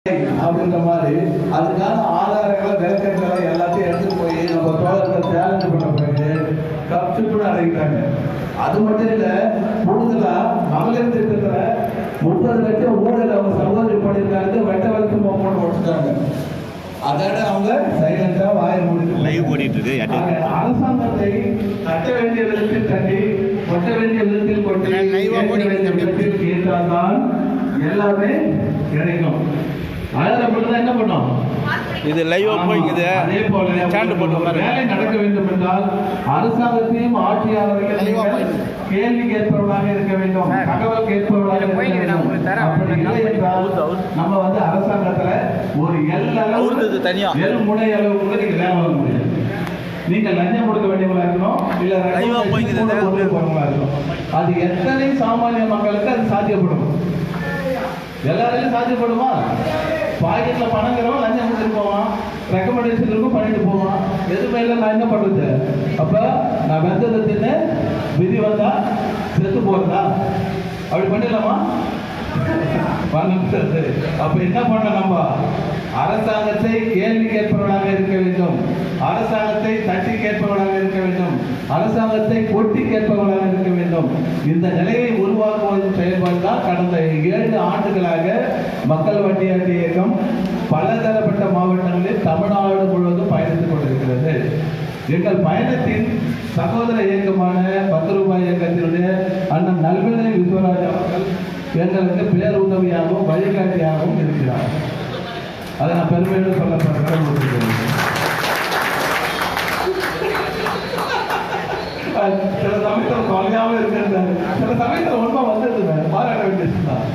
அப்படின்ற மாதிரி அதுக்கான ஆதாரங்களை விளக்கங்களை எல்லாத்தையும் எடுத்துட்டு போய் நம்ம தோழர்கள் சேலஞ்சு பண்ண போயிட்டு கப்சுப்புன்னு அடைக்கிட்டாங்க. அது மட்டும் இல்ல, கூடுதலா மகளிர் திட்டத்துல 30 லட்சம் ஊழல் அவங்க சகோதரி பண்ணியிருக்காங்க. வெட்ட வளர்த்து போட்டு ஓடிச்சிட்டாங்க. அதோட அவங்க சைலண்டா வாயை மூடிட்டு அரசாங்கத்தை கட்ட வேண்டிய விதத்தில் கட்டி கொட்ட வேண்டிய விதத்தில் கொட்டி கேட்டால்தான் எல்லாமே கிடைக்கும். என்ன பண்ணோம்? இது லைவா போய்க்குது. அதே போல வேலை நடக்க வேண்டும் என்றால் அரசாங்கத்தையும் ஆட்சியாளர்கள் கேள்வி கேட்பவர்களாக இருக்க வேண்டும், தகவல் கேட்பவர்களாக இருக்க வேண்டும். நம்ம அரசாங்கத்துல ஒரு எல் முனை அளவு கூட நீங்க வேலை வாங்க முடியாது. நீங்க லஞ்சம் கொடுக்க வேண்டியவங்களா இருக்கணும், இல்ல இருக்கணும். அது எத்தனை சாமானிய மக்களுக்கு அது சாத்தியப்படும்? எல்லாரையும் சாத்தியப்படுமா? பாக்கெட்ல பணங்கிறவன் லஞ்சம் கொடுத்துட்டு போவான், ரெக்கமெண்டேஷன் இருக்கும் பண்ணிட்டு போவான். எதுவுமே இல்லை, நான் என்ன பண்றது? அப்ப நான் வெந்ததை தின்னு விதி வந்தா செத்து போறதா? அப்படி பண்ணிடலாமா? அப்ப என்ன பண்ண? நம்ம அரசாங்கத்தை கேள்வி கேட்பவர்களாக இருக்க வேண்டும், அரசாங்கத்தை தட்டி கேட்பவர்களாக இருக்க வேண்டும், அரசாங்கத்தை கொட்டி கேட்பவர்களாக இருக்க வேண்டும். இந்த நிலையை உருவாக்குவதன் செயல்பாடு தான் கடந்த 7 ஆண்டுகளாக மக்கள் வண்டியாட்டி இயக்கம் பலதரப்பட்ட மாவட்டங்களில் தமிழ்நாடு முழுவதும் பயணித்துக் கொண்டிருக்கிறது. எங்கள் பயணத்தின் சகோதர இயக்கமான 10 ரூபாய் இயக்கத்தினுடைய அண்ணன் நல்வினை விஸ்வராஜ் அவர்கள் எங்களுக்கு பேருதவியாகவும் வழிகாட்டியாகவும் இருக்கிறார். அதை நான் பெருமையோடு சொல்லப்படுறேன். சில சமயத்தில் கொலையாம இருக்கிறாரு, சில சமயத்தில் உண்மை வந்தது பாராட்ட வேண்டியதுதான்.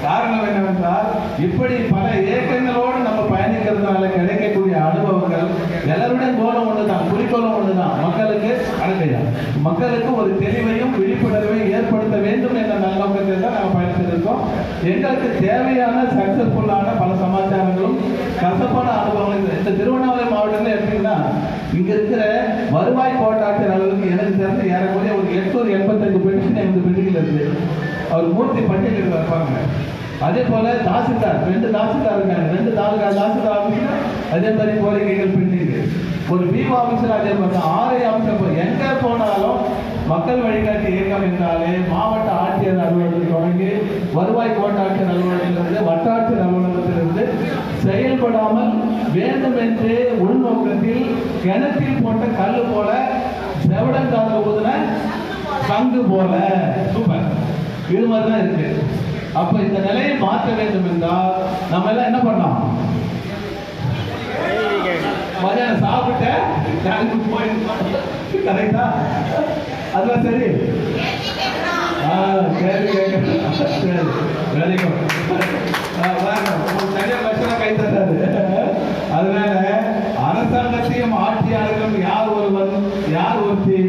காரணம் என்னவென்றால், இப்படி பல இயக்கங்களோடு நம்ம பயணிக்கிறதுனால கிடைக்கக்கூடிய அனுபவங்கள் எல்லாருடைய கோலம் ஒண்ணுதான், குறிக்கோளும் ஒண்ணுதான். மக்களுக்கு அடக்கையா மக்களுக்கு ஒரு தெளிவையும் விழிப்புணர்வையும் ஏற்படுத்த வேண்டும் என்ற நல்நோக்கத்தில் தான் நம்ம பயணித்திருக்கோம். எங்களுக்கு தேவையான சக்சஸ்ஃபுல்லான பல சமாச்சாரங்களும் கசப்பான அனுபவங்கள் இந்த திருவண்ணாமலை மாவட்டத்தில் எடுத்தீங்கன்னா, இங்க இருக்கிற வருவாய் கோட்டாட்சியர் அளவுக்கு எனக்கு தெரிஞ்சு ஏறக்குறைய ஒரு 885 பெட்டிஷன் எங்களுக்கு பெண்டிங்கில் இருக்கு. அவர் மூர்த்தி பட்டியலில் இருப்பாங்க. அதே போல தாசில்தார் 2 தாசில்தார் இருக்காங்க, 2 தாசில்தார் ஆஃபீஸில் அதே மாதிரி கோரிக்கைகள் பெண்டிங். ஒரு பிஓ ஆஃபீஸர் அதே மாதிரி 6 ஆஃபீஸர். எங்க போனாலும் மக்கள் வழிகாட்டி இயக்கம் என்றாலே மாவட்ட ஆட்சியர் அலுவலகத்தில் தொடங்கி வருவாய் கோட்டாட்சியர் அலுவலகத்திலிருந்து வட்டாட்சியர் அலுவலகத்திலிருந்து செயல்படாமல் வேண்டும் என்று உள்நோக்கத்தில் கிணத்தில் போட்ட கல்லு போல செவடங்கால ஊதுன சங்கு போல சூப்பர் இது மாதிரிதான் இருக்கு. அப்ப இந்த நிலையை மாற்ற வேண்டும் என்றால் நம்ம எல்லாம் என்ன பண்ணோம்? மதியானம் சாப்பிட்டு போயிருந்தோம். கரெக்டா? அதெல்லாம் சரி. கேள்வி கேட்க வெரி குட். கை தட்டாது. அதனால அரசாங்கத்தையும் ஆட்சியாளர்களும் யார் ஒருவன் யார் ஒருத்தி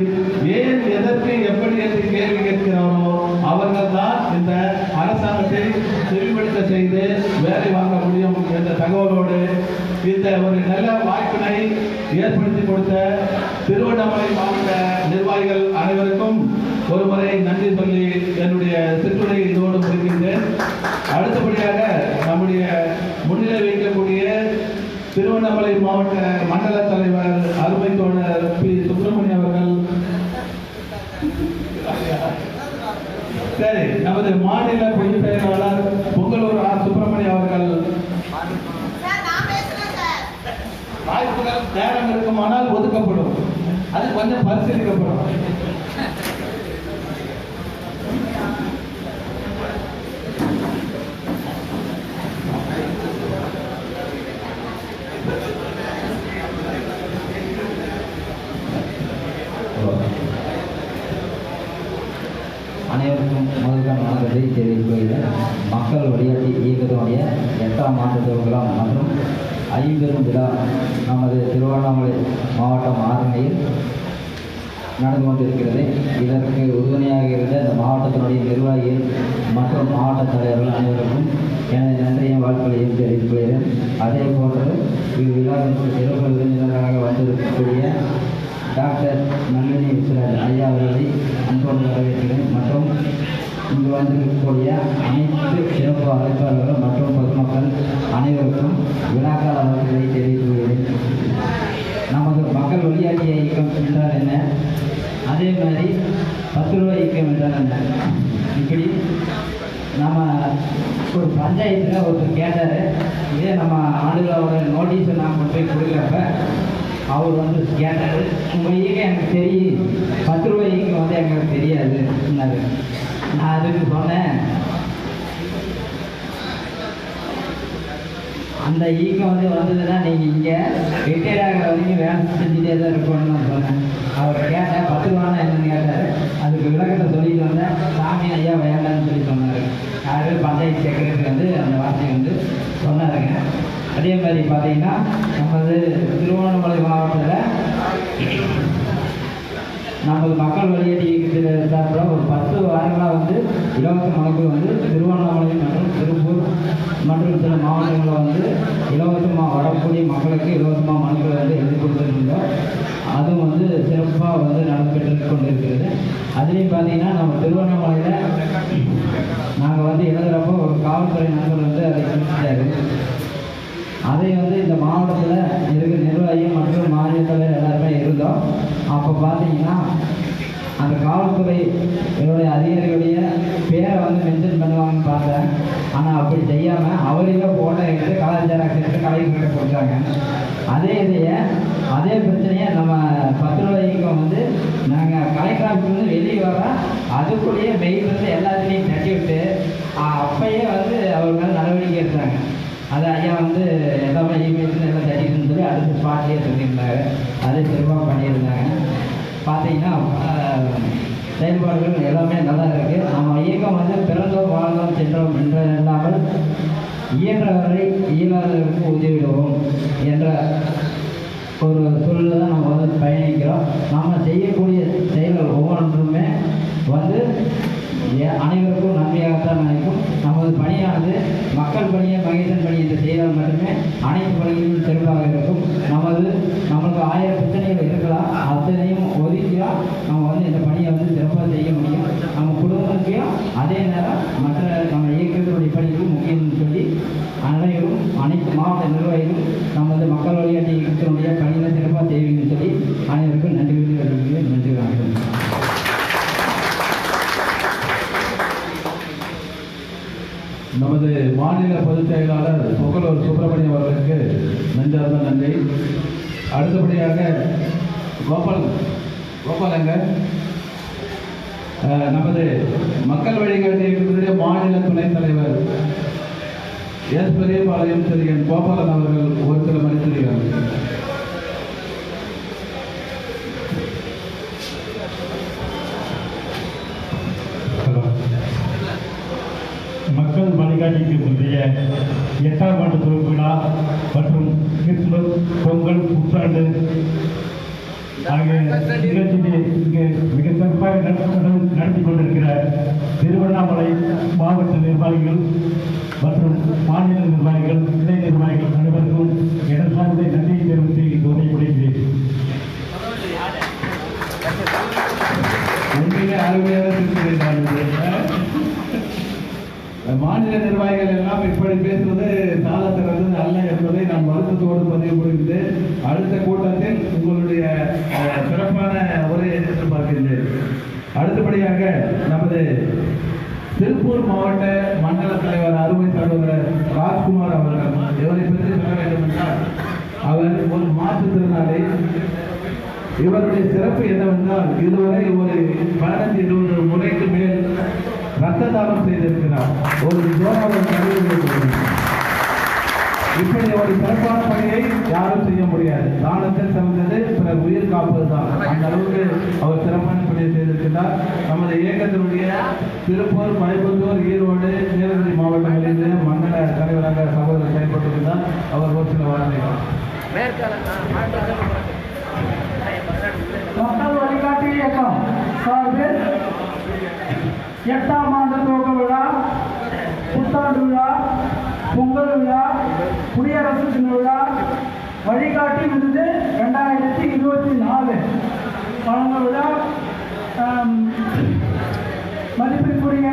ஏன் எதற்கு எப்படி என்று கேள்வி கேட்கிறாரோ அவர்கள் தான் இந்த அரசாங்கத்தை செவிப்படுத்த செய்து வேலை வாங்க முடியும் என்ற தகவலோடு இந்த ஒரு நல்ல வாய்ப்பினை ஏற்படுத்தி கொடுத்த திருவண்ணாமலை மாவட்ட நிர்வாகிகள் அனைவருக்கும் ஒரு முறை நன்றி சொல்லி என்னுடைய சிற்றுரை இதோடு முடிக்கின்றேன். அடுத்தபடியாக நம்முடைய முன்னிலை வைக்கக்கூடிய திருவண்ணாமலை மாவட்ட மண்டல தலைவர் அருமை தோழர் பி சுப்பிரமணியம் அவர்கள், சரி நமது மாநில பொதுச் செயலாளர் பொங்கலூர் ஆர் சுப்பிரமணியம் அவர்கள், வாய்ப்புகள் நேரம் இருக்குமானால் ஒதுக்கப்படும், அது கொஞ்சம் பரிசீலிக்கப்படும். அனைவருக்கும் முதல்கான வணக்கத்தை தெரிவித்துக் மக்கள் வழிகாட்டி இயக்கத்தினுடைய 8ஆம் ஆண்டு துவக்கலாம் மற்றும் 50 விழா நமது திருவண்ணாமலை மாவட்டம் ஆரணையில் நடந்து கொண்டிருக்கிறது. இதற்கு உறுதுணையாக இருந்த இந்த மாவட்டத்தினுடைய நிர்வாகிகள் மற்றும் மாவட்ட தலைவர்கள் அனைவருக்கும் எனது நன்றியும் வாழ்க்கையையும் தெரிவித்துள்ளேன். அதே போன்று இவ்விழாவிற்கு சிறப்பு விருந்தினராக வந்திருக்கக்கூடிய டாக்டர் நல்வினை விஸ்வராஜ் ஐயா அவர்களை அன்போடு வரவேற்கிறேன். மற்றும் இங்கு வந்திருக்கக்கூடிய அனைத்து சிறப்பு அழைப்பாளர்கள் மற்றும் பொதுமக்கள் அனைவருக்கும் அனைவருக்கும் விழாக்கால வாழ்த்துக்களை தெரிவித்துக் கொள்கிறேன். நமது மக்கள் வழிகாட்டி இயக்கம் என்றால் என்ன, அதே மாதிரி 10 ரூபாய் இயக்கம் என்றால் என்ன, இப்படி நம்ம ஒரு பஞ்சாயத்தில் ஒருத்தர் கேட்டார். இதே நம்ம ஆளுகளோட நோட்டீஸை நான் கொண்டு போய் கொடுக்குறப்ப அவர் வந்து கேட்டார், உங்கள் இயக்கம் எனக்கு தெரியும், 10 ரூபாய் இயக்கம் வந்து எனக்கு தெரியாது சொன்னார். நான் அதுக்கு சொன்னேன், அந்த ஈக்கம் வந்து வந்ததுன்னா நீங்கள் இங்கே ரிட்டையர்ட் ஆகிற வரைக்கும் வேலை செஞ்சுட்டே தான் இருக்கணும்னு நான் சொன்னேன். அவர் கேட்டேன் 10 ரூபானா என்னன்னு கேட்டார். அதுக்கு விளக்கத்தை சொல்லிட்டு வந்தேன். சாமி ஐயா வேண்டான்னு சொல்லி சொன்னார். யார் பஞ்சாயத்து செக்ரட்டரி வந்து அந்த வார்த்தையை வந்து சொன்னாருங்க. அதே மாதிரி பார்த்தீங்கன்னா நமது திருவண்ணாமலை மாவட்டத்தில் நமது மக்கள் வழிகாட்டி இயக்கத்தில் சார்பில் ஒரு 10 வாரங்களாக வந்து இலவச மனுக்கள் வந்து திருவண்ணாமலை மற்றும் திருப்பூர் மற்றும் சில மாவட்டங்களில் வந்து இலவசமாக வரக்கூடிய மக்களுக்கு இலவசமாக மனுக்களை வந்து எழுதி கொடுத்துருந்தோம். அதுவும் வந்து சிறப்பாக வந்து நடைபெற்று கொண்டிருக்கிறது. அதுலேயும் பார்த்தீங்கன்னா நம்ம திருவண்ணாமலையில் நாங்கள் வந்து எழுதுகிறப்போ ஒரு காவல்துறை நண்பர் வந்து அதை குறிப்பிட்டாரு. அதை வந்து இந்த மாவட்டத்தில் இருக்கிற நிர்வாகிகள் மற்றும் மாநில தலைவர் எல்லாருமே இருந்தோம். அப்போ பார்த்தீங்கன்னா அந்த காவல்துறை என்னுடைய அதிகாரிகளுடைய பேரை வந்து மென்ஷன் பண்ணுவாங்கன்னு பார்த்தேன். ஆனால் அப்படி செய்யாமல் அவரையே ஃபோட்டோ எடுத்து கலாச்சார சேர்த்து கலைக்கிட்ட கொடுத்தாங்க. அதே பிரச்சனையை நம்ம 10 ரூபாய்க்கு வந்து நாங்கள் கலைக்காலத்துலேருந்து வெளியே வர அதுக்குள்ளேயே மெயில் வந்து எல்லாத்துலேயும் தட்டி விட்டு அப்பயே வந்து அவர் மேலே நடவடிக்கை எடுத்தாங்க. அது ஐயா வந்து எல்லாமே இமெயில்ஸ் எல்லாம் தட்டிட்டுன்னு சொல்லி அடுத்த ஸ்பாட்லேயே சொல்லியிருந்தாங்க. அதை சிறப்பாக பண்ணியிருந்தாங்க. பார்த்தீங்கன்னா செயல்பாடுகள் எல்லாமே நல்லா இருக்குது. நம்ம இயக்கம் வந்து பிறந்தோம் வாழ்ந்தோம் சென்றோம் என்று இல்லாமல் இயன்றவரை இயலாதவர்களுக்கு உதவிடுவோம் என்ற ஒரு சூழலில் தான் நம்ம வந்து பயணிக்கிறோம். நம்ம செய்யக்கூடிய செயல்கள் ஒவ்வொன்றுமே வந்து அனைவருக்கும் நன்மையாகத்தான் நினைக்கும். நமது பணியானது மக்கள் பணியை மகேசன் பணி என்று செய்தால் மட்டுமே அனைத்து பணிகளிலும் சிறப்பாக இருக்கும். நம்மளுக்கு 1000 பிரச்சனைகள் இருக்கலாம், அத்தனையும் ஒதுக்கியாக நம்ம வந்து இந்த பணியை வந்து சிறப்பாக செய்ய முடியும். நம்ம குடும்பத்தையும் அதே நேரம் மற்ற நம்ம இயக்கத்தினுடைய பணிக்கும் முக்கியம் சொல்லி அனைவரும் அனைத்து மாவட்ட நிர்வாகிகளும் நமது மக்கள் வழிகாட்டி இயக்கத்தினுடைய பணியை சிறப்பாக செய்வீங்கன்னு சொல்லி அனைவருக்கும் நன்றி நன்றி வணக்கம். நமது மாநில பொதுச் செயலாளர் பொங்கலூர் சுப்பிரமணியம் அவர்களுக்கு நெஞ்சார்ந்த நன்றி. அடுத்தபடியாக கோபாலங்க நமது மக்கள் வழிகாட்டி இயக்கத்தினுடைய மாநில துணைத் தலைவர் எஸ் பெரியபாளையம் திரு என் கோபாலன் அவர்கள் ஒரு சில மணித்துறைகள். மக்கள் வழிகாட்டிக்கு முந்தைய 8ஆம் ஆண்டு துவக்க விழா மற்றும் கிறிஸ்துமஸ், பொங்கல், புத்தாண்டு ஆகிய நிகழ்ச்சியை இங்கு மிக சிறப்பாக நடத்தி கொண்டிருக்கிற திருவண்ணாமலை மாவட்ட நிர்வாகிகள் மற்றும் மாநில நிர்வாகிகள், இணை நிர்வாகிகள் அனைவருக்கும் எனது சார்பில் நன்றியை தெரிவித்து இங்கு உரையாடுகிறேன். உண்மையிலே அருமையாக மாநில நிர்வாகிகள் எல்லாம் இப்படி பேசுவது சால சிறந்தது அல்ல என்பதை நான் வருத்தத்தோடு பதிவு புரிந்து அடுத்த கூட்டத்தில் உங்களுடைய சிறப்பான உரையை எதிர்பார்க்கின்றேன். அடுத்தபடியாக நமது திருப்பூர் மாவட்ட மண்டல தலைவர் அருமை சகோதரர் ராஜ்குமார் அவர்கள், இவரை பற்றி சொல்ல வேண்டும் என்றால் அவர் ஒரு மாற்றுத்திறனாளி. இவருடைய சிறப்பு என்னவென்றால் இதுவரை ஒரு 15-20 முறைக்கு மேல் ரத்த தானம் செய்திருக்கிறார். ஒரு இப்படி ஒரு சிறப்பான பணியை யாரும் செய்ய முடியாது. தானத்தில் சிறந்தது பிறர் உயிர் காப்பது தான். அந்த அளவுக்கு அவர் சிறப்பான பணியை செய்திருக்கிறார். நமது இயக்கத்தினுடைய திருப்பூர், கோயம்புத்தூர், ஈரோடு, நீலகிரி மாவட்டங்களில் மண்டல தலைவராக சகோதரர் செயல்பட்டிருந்தார். அவர் ஒரு சில வார்த்தைகள். மக்கள் வழிகாட்டி இயக்கம் சார்பில் 8ஆம் ஆண்டு துவக்க விழா, புத்தாண்டு விழா, பொங்கல் விழா, குடியரசு தின விழா, வழிகாட்டி விருது 2024 வழங்க விழா மதிப்பிற்குரிய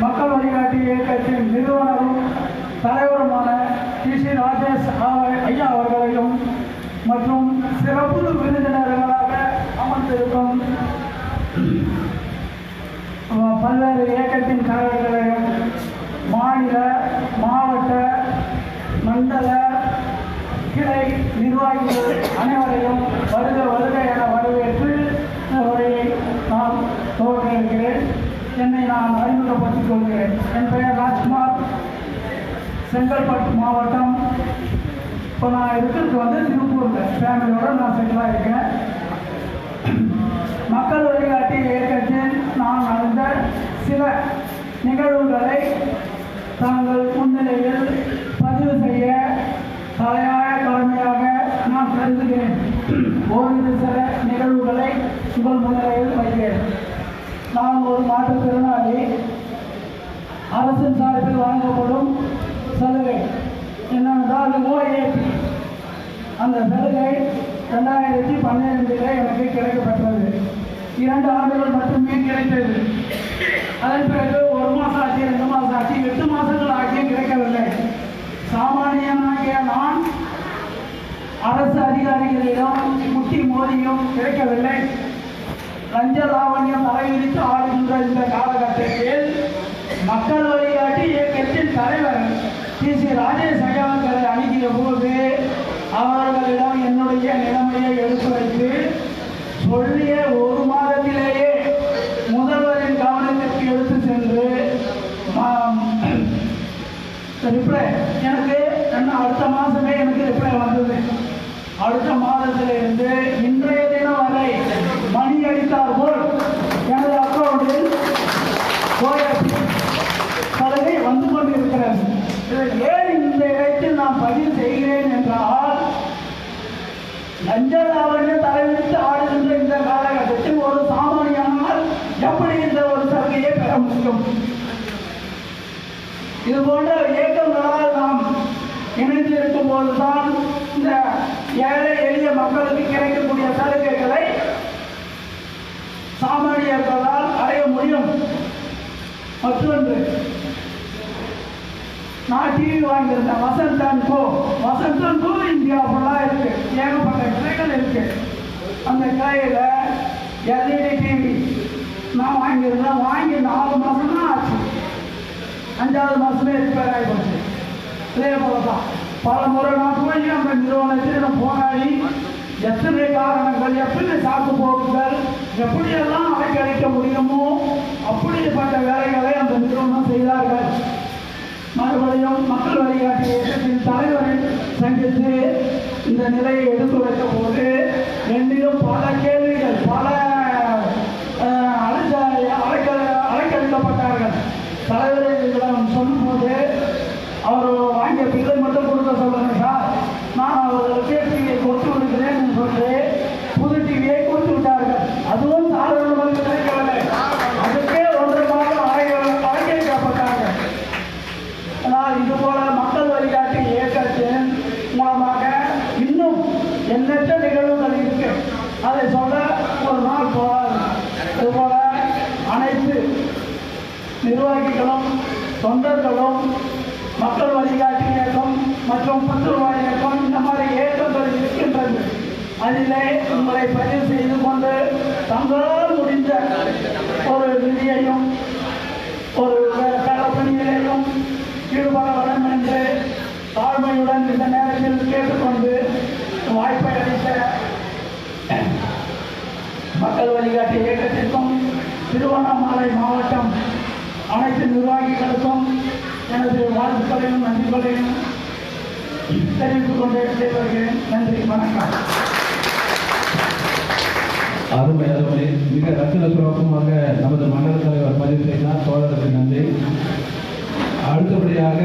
மக்கள் வழிகாட்டி இயக்கத்தின் நிறுவனரும் தலைவருமான டி.சி. ராஜேஷ் ஐயா அவர்களையும் மற்றும் சிறப்பு விருந்தினர்களாக அமர்ந்திருக்கும் பல்வேறு இயக்கத்தின் தலைவர்களையும் மாநில மாவட்ட மண்டல கிளை நிர்வாகிகள் அனைவரையும் வருக வருக என வரவேற்று உரையை நான் துவக்கிறேன். என்னை நான் அறிமுகப்படுத்திக் கொள்கிறேன். என் பெயர் ராஜ்குமார், செங்கல்பட்டு மாவட்டம். இப்போ நான் இருக்கிறது வந்து திருப்பூரில் ஃபேமிலியோடு நான் செட்டிலாக இருக்கேன். மக்கள் வழிகாட்டி இயக்கத்தில் நான் நடந்த சில நிகழ்வுகளை தாங்கள் முன்னிலையில் பதிவு செய்ய தலையாய கடமையாக நான் கருதுகிறேன். ஓரிரு சில நிகழ்வுகளை உங்கள் முன்னிலையில் வைக்கிறேன். நான் ஒரு மாற்றுத்திறனாளி. அரசின் சார்பில் வழங்கப்படும் சலுகை என்னவென்றால் ஓஏபி. அந்த சலுகை 2012 எனக்கு கிடைக்கப்பட்டது. 2 ஆண்டுகள் மட்டுமே கிடைத்தது. அதன் பிறகு 1 மாதம் ஆச்சு, 2 மாதம் ஆச்சு, 8 மாதங்கள் ஆகியும் கிடைக்கவில்லை. சாமானியனாகிய நான் அரசு அதிகாரிகளிடம் முட்டி மோதியும் கிடைக்கவில்லை. லஞ்ச லாவண்யம் தலைவிரித்து ஆளுகின்ற இந்த காலகட்டத்தில் மக்கள் வழிகாட்டி இயக்கத்தின் தலைவர் டி.சி. ராஜேஷ் ஐயாவர்களை அணுகிய போது அவர்களிடம் என்னுடைய நிலைமையை எடுத்துரைத்து சொல்லிய 1 மாதத்திலேயே முதல்வரின் கவனத்திற்கு எடுத்து சென்று ரிப்ளை எனக்கு அடுத்த மாதமே எனக்கு ரிப்ளை வந்தது. அடுத்த மாதத்திலிருந்து இன்றைய தினம் வரை மணி அடித்தார் போல் எனது அக்கௌண்டில் சலுகை வந்து கொண்டிருக்கிறது. ஏன் இந்த இடத்தில் நான் பதிவு செய்கிறேன் என்றால், லஞ்ச லாவண்ய தலைவிரித்து ஆடுகின்ற இந்த காலகட்டத்தில் ஒரு சாமானியனால் எப்படி இந்த ஒரு சலுகையை பெற முடியும்? இது போன்ற இயக்கங்களால் நாம் இணைந்திருக்கும் போதுதான் இந்த ஏழை எளிய மக்களுக்கு கிடைக்கக்கூடிய சலுகைகளை சாமானியர்களால் அடைய முடியும். மற்றொன்று, நான் டிவி வாங்கியிருந்தேன், வசந்த் அண்ட் கோ இந்தியா ஃபுல்லாக இருக்கு, ஏகப்பட்ட கிளைகள் இருக்கு. அந்த கிளையில் எல்இடி டிவி நான் வாங்கியிருந்தேன். வாங்கி 4 மாதம் தான் ஆச்சு. 5வது மாதமே ரிப்பேர் ஆகி போச்சு. இதே போல தான் பல முறை நான் போய் அந்த நிறுவனத்தில் போராடி எத்தனை காரணங்கள், எப்படி சாக்கு போக்குகள், எப்படியெல்லாம் அழைக்க முடியுமோ அப்படிப்பட்ட வேலைகளை அந்த நிறுவனம் செய்தார்கள். மறுபடியும் மக்கள் வழிகாட்டி இயக்கத்தின் தலைவரை சந்தித்து இந்த நிலையை எடுத்துரைத்த போது என்னிடம் பல கேள்விகள், பல அழைக்கப்பட்டார்கள். தலைவரிடம் சொல்லும்போது அவர் வாங்கிய பிள்ளை மட்டும் கொடுக்க சொல்லுங்க சார், நான் அவர்களுக்கு டிவியை கொடுத்து விடுகிறேன் என்று சொல்லி புது டிவியை கொடுத்து விட்டார்கள். அதுவும் சாதாரணமாக கிடைக்கவில்லை. அதுக்கே 1.5 மாதம் அழைக்கப்பட்டார்கள். ஆனால் இதுபோல மக்கள் வழிகாட்டி இயக்கத்தின் மூலமாக இன்னும் எண்ணற்ற நிகழ்வுகள் இருக்கு. அதை சொல்ல ஒரு நாள் போகாது. இதுபோல அனைத்து நிர்வாகிகளும் தொண்டர்களும் மக்கள் வழிகாட்டி இயக்கம் மற்றும் 10 ரூபாய் இயக்கம் இந்த மாதிரி இயக்கங்கள் இருக்கின்றது. அதிலே உங்களை பதிவு செய்து கொண்டு தங்களால் முடிந்த ஒரு நிதியையும் ஒரு பணியிலையும் ஈடுபட வேண்டும் என்று தாழ்மையுடன் இந்த நேரத்தில் கேட்டுக்கொண்டு வாய்ப்பை அளித்த மக்கள் வழிகாட்டி இயக்கத்திற்கும் திருவண்ணாமலை மாவட்டம் அனைத்து நிர்வாகிகளுக்கும் எனது வாழ்த்துக்களையும் நன்றிகளையும் தெரிவித்துக் கொண்டே வருகிறேன். நன்றி, வணக்கம். அருமை அருமை. மிக ரத்தின சுரூபமாக நமது மண்டல தலைவர் பதிவு செய்தார். தோழருக்கு நன்றி. அடுத்தபடியாக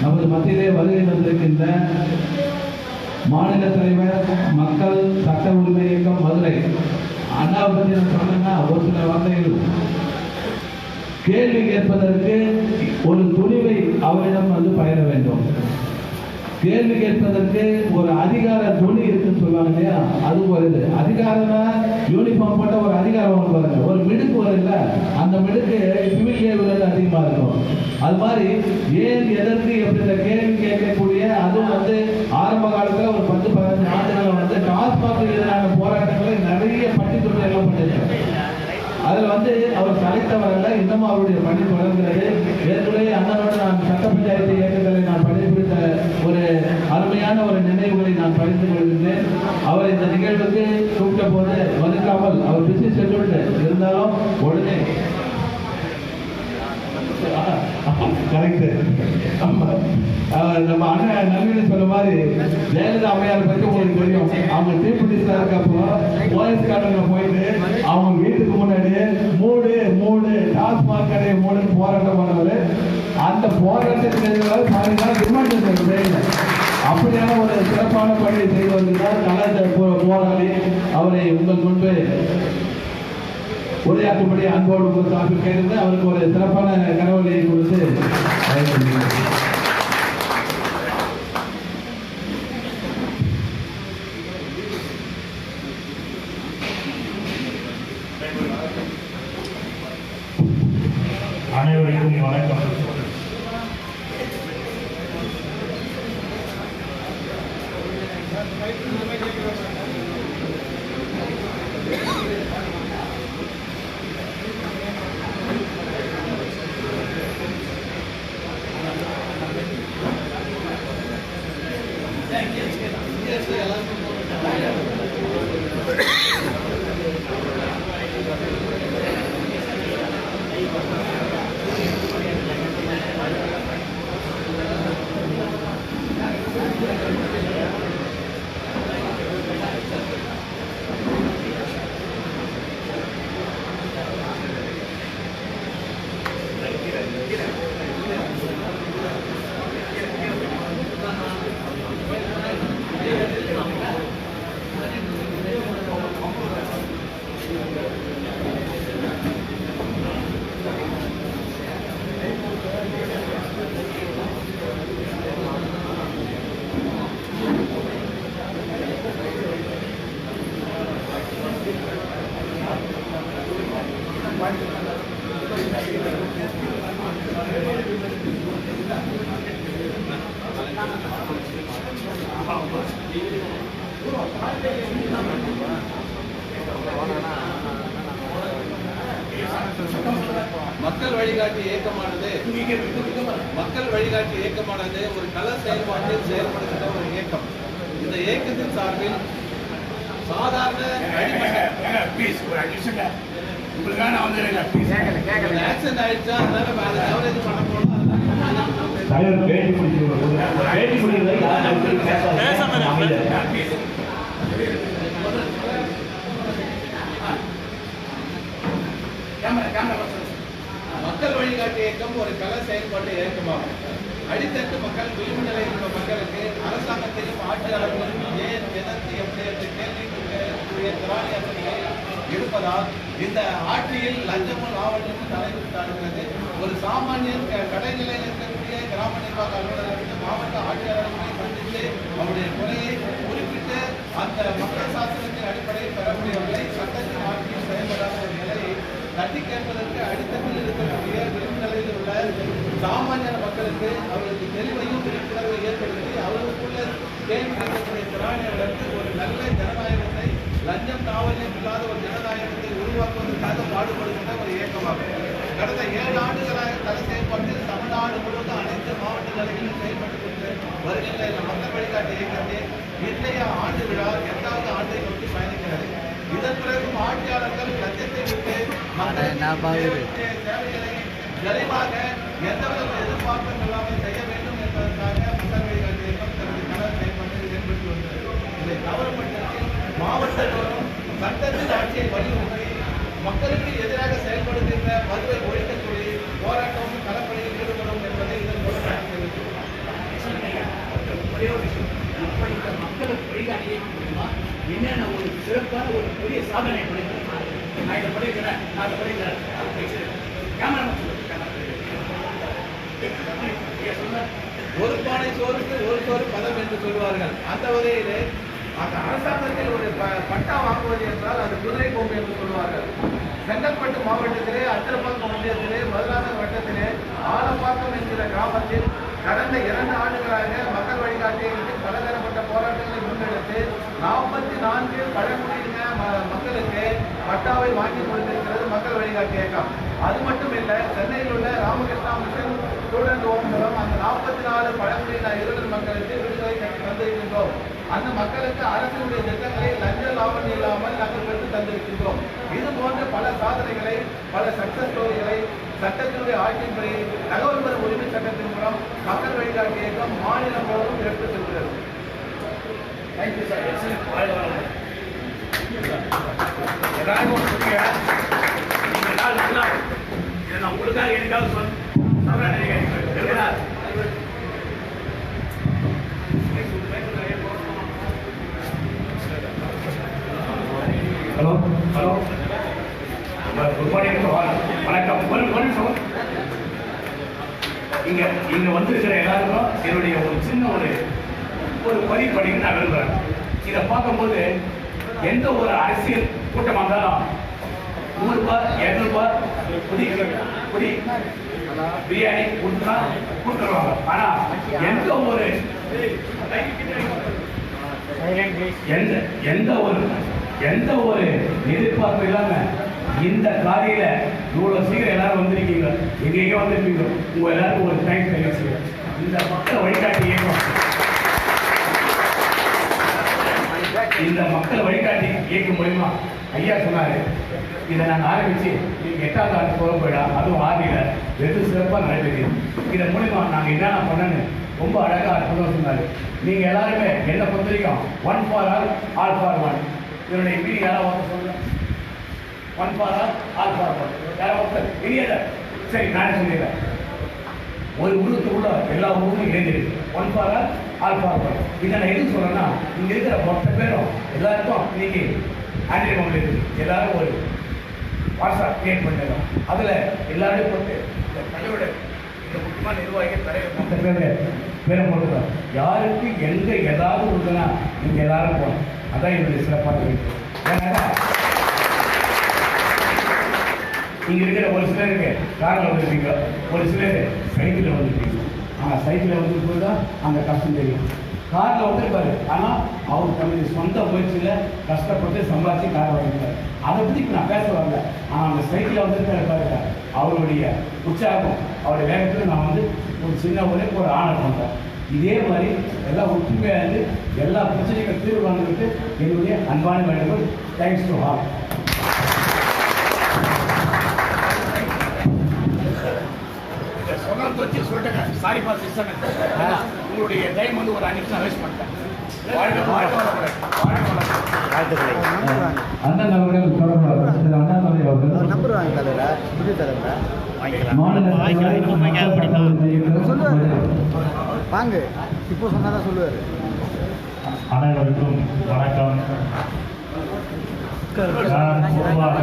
நமது மத்தியிலே வருகை வந்திருக்கின்ற மாநில தலைவர் மக்கள் சட்ட உரிமை இயக்கம் மதுரை அண்ணாவை பற்றி நான் சொன்னேன்னா ஒரு சில வார்த்தைகள். கேள்வி கேட்பதற்கு ஒரு துணிவை அவரிடம் பயிர வேண்டும். கேள்வி கேட்பதற்கு ஒரு அதிகார துணி இருக்குன்னு சொல்லுவாங்க இல்லையா, அது ஒரு இது. அதிகாரம்னா யூனிஃபார்ம் போட்ட ஒரு அதிகாரம் பாருங்க, ஒரு மிடுக்கு வரும்ல, அந்த மிடுக்கு சிவில் ஏவுகள் அதிகமாக இருக்கும். அது மாதிரி ஏன் எதற்கு எப்படி கேள்வி கேட்கக்கூடிய, அதுவும் வந்து ஆரம்ப காலத்துல ஒரு 10-15 ஆண்டுகள் வந்து டாஸ்மாக் எதிரான போராட்டங்களை நிறைய பட்டி தொட்டி எல்லாம் பண்ணிருக்காங்க. அதுல வந்து அவர் தலைத்தவரல்ல, இன்னமும் அவருடைய பணி தொடர்கிறது. ஏற்கனவே அண்ணனோடு நான் சட்ட பஞ்சாயத்து இயக்கங்களை நான் பணிபுரிந்த ஒரு அருமையான ஒரு நினைவுகளை நான் பகிர்ந்து கொள்கின்றேன். அவர் இந்த நிகழ்வுக்கு கூப்பிட்ட போது மறுக்காமல், அவர் பிஸி ஷெட்யூல்டு இருந்தாலும் உடனே கரெக்ட். நம்ம அண்ணன் நவீன சொன்ன மாதிரி ஜெயலலிதா அம்மையார் பற்றி உங்களுக்கு தெரியும். அவங்க தீப்பிடிச்சா இருக்கப்போ போலீஸ் காரங்க போயிட்டு அவங்க வீட்டுக்கு முன்னாடி மூடு டாஸ்மாக் கடையை மூடுன்னு போராட்டம் பண்ணவர். அந்த போராட்டத்துக்கு பாருங்க, அப்படியான ஒரு சிறப்பான பணியை செய்து வருகிறார் கலாச்சார போராளி. அவரை உங்கள் முன்பு உரையாற்றும்படி அன்போடு கேட்டு அவருக்கு ஒரு சிறப்பான கரவொலியை கொடுத்து அனைவருக்கும் வணக்கம். மக்கள் வழிகாட்டி இயக்கமானது ஒரு கள செயல்பாட்டில் செயல்படுகின்ற ஒரு இயக்கம். இந்த இயக்கத்தின் சார்பில் சாதாரண ஆக்சிடென்ட் ஆயிடுச்சா, அதனால கவரேஜ் பண்ண போனோம். மக்கள் வழிகாட்டி இயக்கம் ஒரு கள செயல்பாட்டு இயக்கமாகும். அடித்தட்டு மக்கள், விளிம்பு நிலையில் உள்ள மக்களுக்கு அரசாங்கத்தையும் ஆட்சியாளர்களும் ஏன் எதற்கு எப்படி என்று கேள்விக்குரிய திராணியாசங்களை இருப்பதால் இந்த ஆட்சியில் லஞ்சமும் லாவண்யமும் தலைவிட்டாடுகிறது. ஒரு சாமானியன் கடைநிலையில் இருக்கக்கூடிய கிராம நிர்வாக அலுவலர்களுக்கு மாவட்ட ஆட்சியாளர்களை சந்தித்து அவருடைய குறையை குறிப்பிட்டு அந்த மக்கள் சாசனத்தின் அடிப்படையில் பெறக்கூடியவர்களை சட்டத்தின் ஆட்சியில் செயல்படாத ஒரு நிலையை தட்டி கேட்பதற்கு அடித்தட்டில் இருக்கக்கூடிய விளிம்பு நிலையில் உள்ள சாமானிய மக்களுக்கு அவர்களுக்கு தெளிவையும் விழிப்புணர்வை ஏற்படுத்தி அவர்களுக்குள்ள கேள்வி கேட்கக்கூடிய திராணியர்களுக்கு ஒரு நல்ல ஜனநாயகத்தை, லஞ்சம் தாவல்யம் இல்லாத ஒரு ஜனநாயகத்தை உருவாக்குவதற்காக பாடுபடுகின்ற ஒரு இயக்கமாகும். கடந்த 7 ஆண்டுகளாக கள செயல்பாட்டில் தமிழ்நாடு முழுவதும் அனைத்து மாவட்டங்களிலும் செயல்பட்டுக் கொண்டு வருகின்ற இந்த மக்கள் வழிகாட்டு இயக்கத்தின் இன்றைய ஆண்டு விழா 8வது ஆண்டை நோக்கி பயணிக்கிறது. இதன் பிறகும் ஆட்சியாளர்கள் லஞ்சத்தை விட்டு மக்களின் தேவைகளை விரைவாக எந்தவித எதிர்பார்ப்பும் இல்லாமல் செய்ய வேண்டும் என்பதற்காக மக்கள் வழிகாட்டு இயக்கம் தனது கள செயல்பாட்டில் ஈடுபட்டு வந்தது. இதை தவறுபட்டதில் மாவட்டத்தோறும் சட்டத்தின் ஆட்சியை வலியுறுத்தி மக்களுக்கு எதிராக செயல்படுகின்ற மதுவை ஒழிக்கக்கூடிய போராட்டமும் களப்பணியில் ஈடுபடும் என்பதை இதன் மூலம் தெரிவித்துள்ளோம். மக்களுக்கு வழிகாட்டியை என்னென்ன ஒரு சிறப்பான ஒரு பெரிய சாதனை படிக்கிறேன். நான் இதை படிக்கிறேன், நான் அதை படிக்கிறேன். ஒரு பானை சோறுக்கு ஒரு சோறு பதம் என்று சொல்வார்கள். அந்த வகையிலே அந்த அரசாங்கத்தில் ஒரு பட்டா வாங்குவது என்றால் அது குதிரை கொம்பு என்று சொல்வார்கள். செங்கல்பட்டு மாவட்டத்திலே அத்திரப்பாக்கம் ஒன்றியத்திலே மதுராந்தகம் வட்டத்திலே ஆலப்பாக்கம் என்கிற கிராமத்தில் கடந்த 2 ஆண்டுகளாக மக்கள் வழிகாட்டிகளுக்கு பலதரப்பட்ட போராட்டங்களை முன்னெடுத்து 44 பழங்குடியின மக்களுக்கு பட்டாவை வாங்கி கொடுத்திருக்கிறது மக்கள் வழிகாட்டி இயக்கம். அது மட்டும் இல்லை, சென்னையில் உள்ள ராமகிருஷ்ணா மிஷன் ஸ்டூடெண்ட் ஹோம் மூலம் அந்த 44 பழங்குடியின இருளர் மக்களுக்கு விடுதலை தந்திருக்கின்றோம். அந்த மக்களுக்கு அரசினுடைய திட்டங்களை லஞ்ச லாபம் இல்லாமல் நாங்கள் பெற்று தந்திருக்கின்றோம். இது போன்ற பல சாதனைகளை, பல சக்சஸ் ஸ்டோரிகளை சட்டத்தினுடைய ஆட்சியின்படி தகவல் பெறும் உரிமை சட்டத்தின் மூலம் மக்கள் வழிகாட்டி இயக்கம் மாநிலம் முழுவதும் எடுத்து செல்கிறது. Thank you sir. எல்லாருக்கும் சொல்லுங்க, நீங்க நாள் நல்லா இதை நான் உங்களுக்காக எனக்காக சொல்றேன். ஹலோ ஹலோ, குட் மார்னிங், வணக்கம். ஒரு நிமிஷம். இங்க வந்திருக்கிற எல்லாருக்கும் என்னுடைய ஒரு சின்ன ஒரு பதிவு படிக்க நான் விரும்புகிறேன். இதை பார்க்கும்போது எந்த ஒரு அரசியல் கூட்டமாக இருந்தாலும் 100 ரூபாய் 200 ரூபாய் புடி பிரியாணி கொடுத்துருவாங்க. ஆனா எந்த ஒரு எதிர்பார்ப்பு இல்லாம இந்த காலையில இவ்வளவு சீக்கிரம் எல்லாரும் வந்திருக்கீங்க, எங்கெங்க வந்திருக்கீங்க, உங்க எல்லாருக்கும் ஒரு தேங்க்ஸ் தெரிவிச்சுக்கிறேன். இந்த மக்கள் வழிகாட்டி இயக்கம் மூலியமா ஐயா சொன்னாரு, இதை நாங்கள் ஆரம்பிச்சு 8வது ஆண்டு போக போயிடலாம், அதுவும் ஆதியில வெகு சிறப்பாக நடைபெறுது. இதன் மூலியமா நாங்கள் என்னென்ன பண்ணணும்னு ரொம்ப அழகா அற்புதம் சொன்னாரு. நீங்க எல்லாருமே என்ன பொறுத்த வரைக்கும் 1 for all, all for one. இதனுடைய மீனிங் யாராவது ஒருத்தர் சொல்லுங்க. 1 for all, all for one. யாராவது ஒருத்தர் தெரியல? சரி, நானே சொல்லிடுறேன். ஒரு உருவத்துக்குள்ள எல்லா உருவமும் இணைந்திருக்கு. 1 for all, all for one. இதை நான் எதுக்கு சொல்றேன்னா, இங்க இருக்கிற மொத்த பேரும் எல்லாருக்கும் இன்னைக்கு ஆண்ட்ராய்டு மொபைல் இருக்கு. எல்லாரும் ஒரு வாட்ஸ்அப் கிரியேட் பண்ணிடலாம். அதுல எல்லாரையும் போட்டு இந்த தலையோட இந்த முக்கியமான நிர்வாகிகள் தலைவர் மொத்த பேரை போட்டுக்கலாம். யாருக்கு எங்க ஏதாவது இருக்குன்னா நீங்க எல்லாரும் போகணும். அதான் என்னுடைய சிறப்பான வீட்டு. ஏன்னா இங்க இருக்கிற ஒரு சிலருக்கு காரில் வந்துருப்பீங்க, ஒரு சிலர் சைக்கிளில் வந்துருப்பீங்க. ஆனால் சைக்கிளில் வந்துருக்கும் தான் அந்த கஷ்டம் தெரியும். காரில் வந்துருப்பாரு, ஆனால் அவர் தன்னுடைய சொந்த முயற்சியில் கஷ்டப்பட்டு சம்பாதிச்சு காரை வாங்கிப்பார். அதை பற்றி இப்போ நான் பேச வரல. ஆனால் அந்த சைக்கிளில் வந்துருக்காரு பாருங்க, அவருடைய உற்சாகம், அவருடைய வேகத்தில் நான் ஒரு சின்ன ஒரு ஆணை பண்ணுறேன். இதே மாதிரி எல்லாம் ஒற்றுமையாக இருந்து எல்லா பிரச்சனைகள் தீர்வு காண்பதற்கு என்னுடைய அன்பான வேண்டுகோள். Thanks to all. சொன்னதை வச்சு சொல்லிட்டேங்க. Sorry for system. உங்களுடைய டைம் ஒரு 5 நிமிஷம் வேஸ்ட் பண்ணிட்டேன். அண்ணன் அவர்கள் தொடர்பாக அண்ணாமலை அவர்கள் நம்பர் வாங்கி தலைவரா, புதிய தலைவரா வாங்க, இப்போ சொன்னாதான் சொல்லுவார். அனைவருக்கும் வணக்கம். நான் பொதுவாக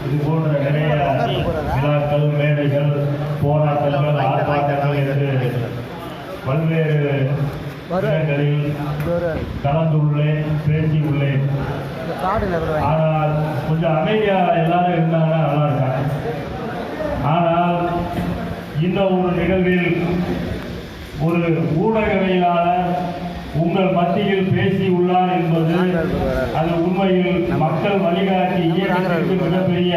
இது போன்ற நிறைய விழாக்கள், மேடைகள், போராட்டங்கள், ஆர்ப்பாட்டங்கள் என்று பல்வேறு இடங்களில் கலந்துள்ளேன், பேசியுள்ளேன். ஆனால் கொஞ்சம் அமைதியா எல்லாரும் இருந்தாங்கன்னா நல்லா இருக்காங்க. ஆனால் இந்த ஒரு நிகழ்வில் ஒரு ஊடகவியலாளர் உங்கள் மத்தியில் பேசியுள்ளார் என்பது அது உண்மையில் மக்கள் வழிகாட்டி இயக்கத்திற்கு மிகப்பெரிய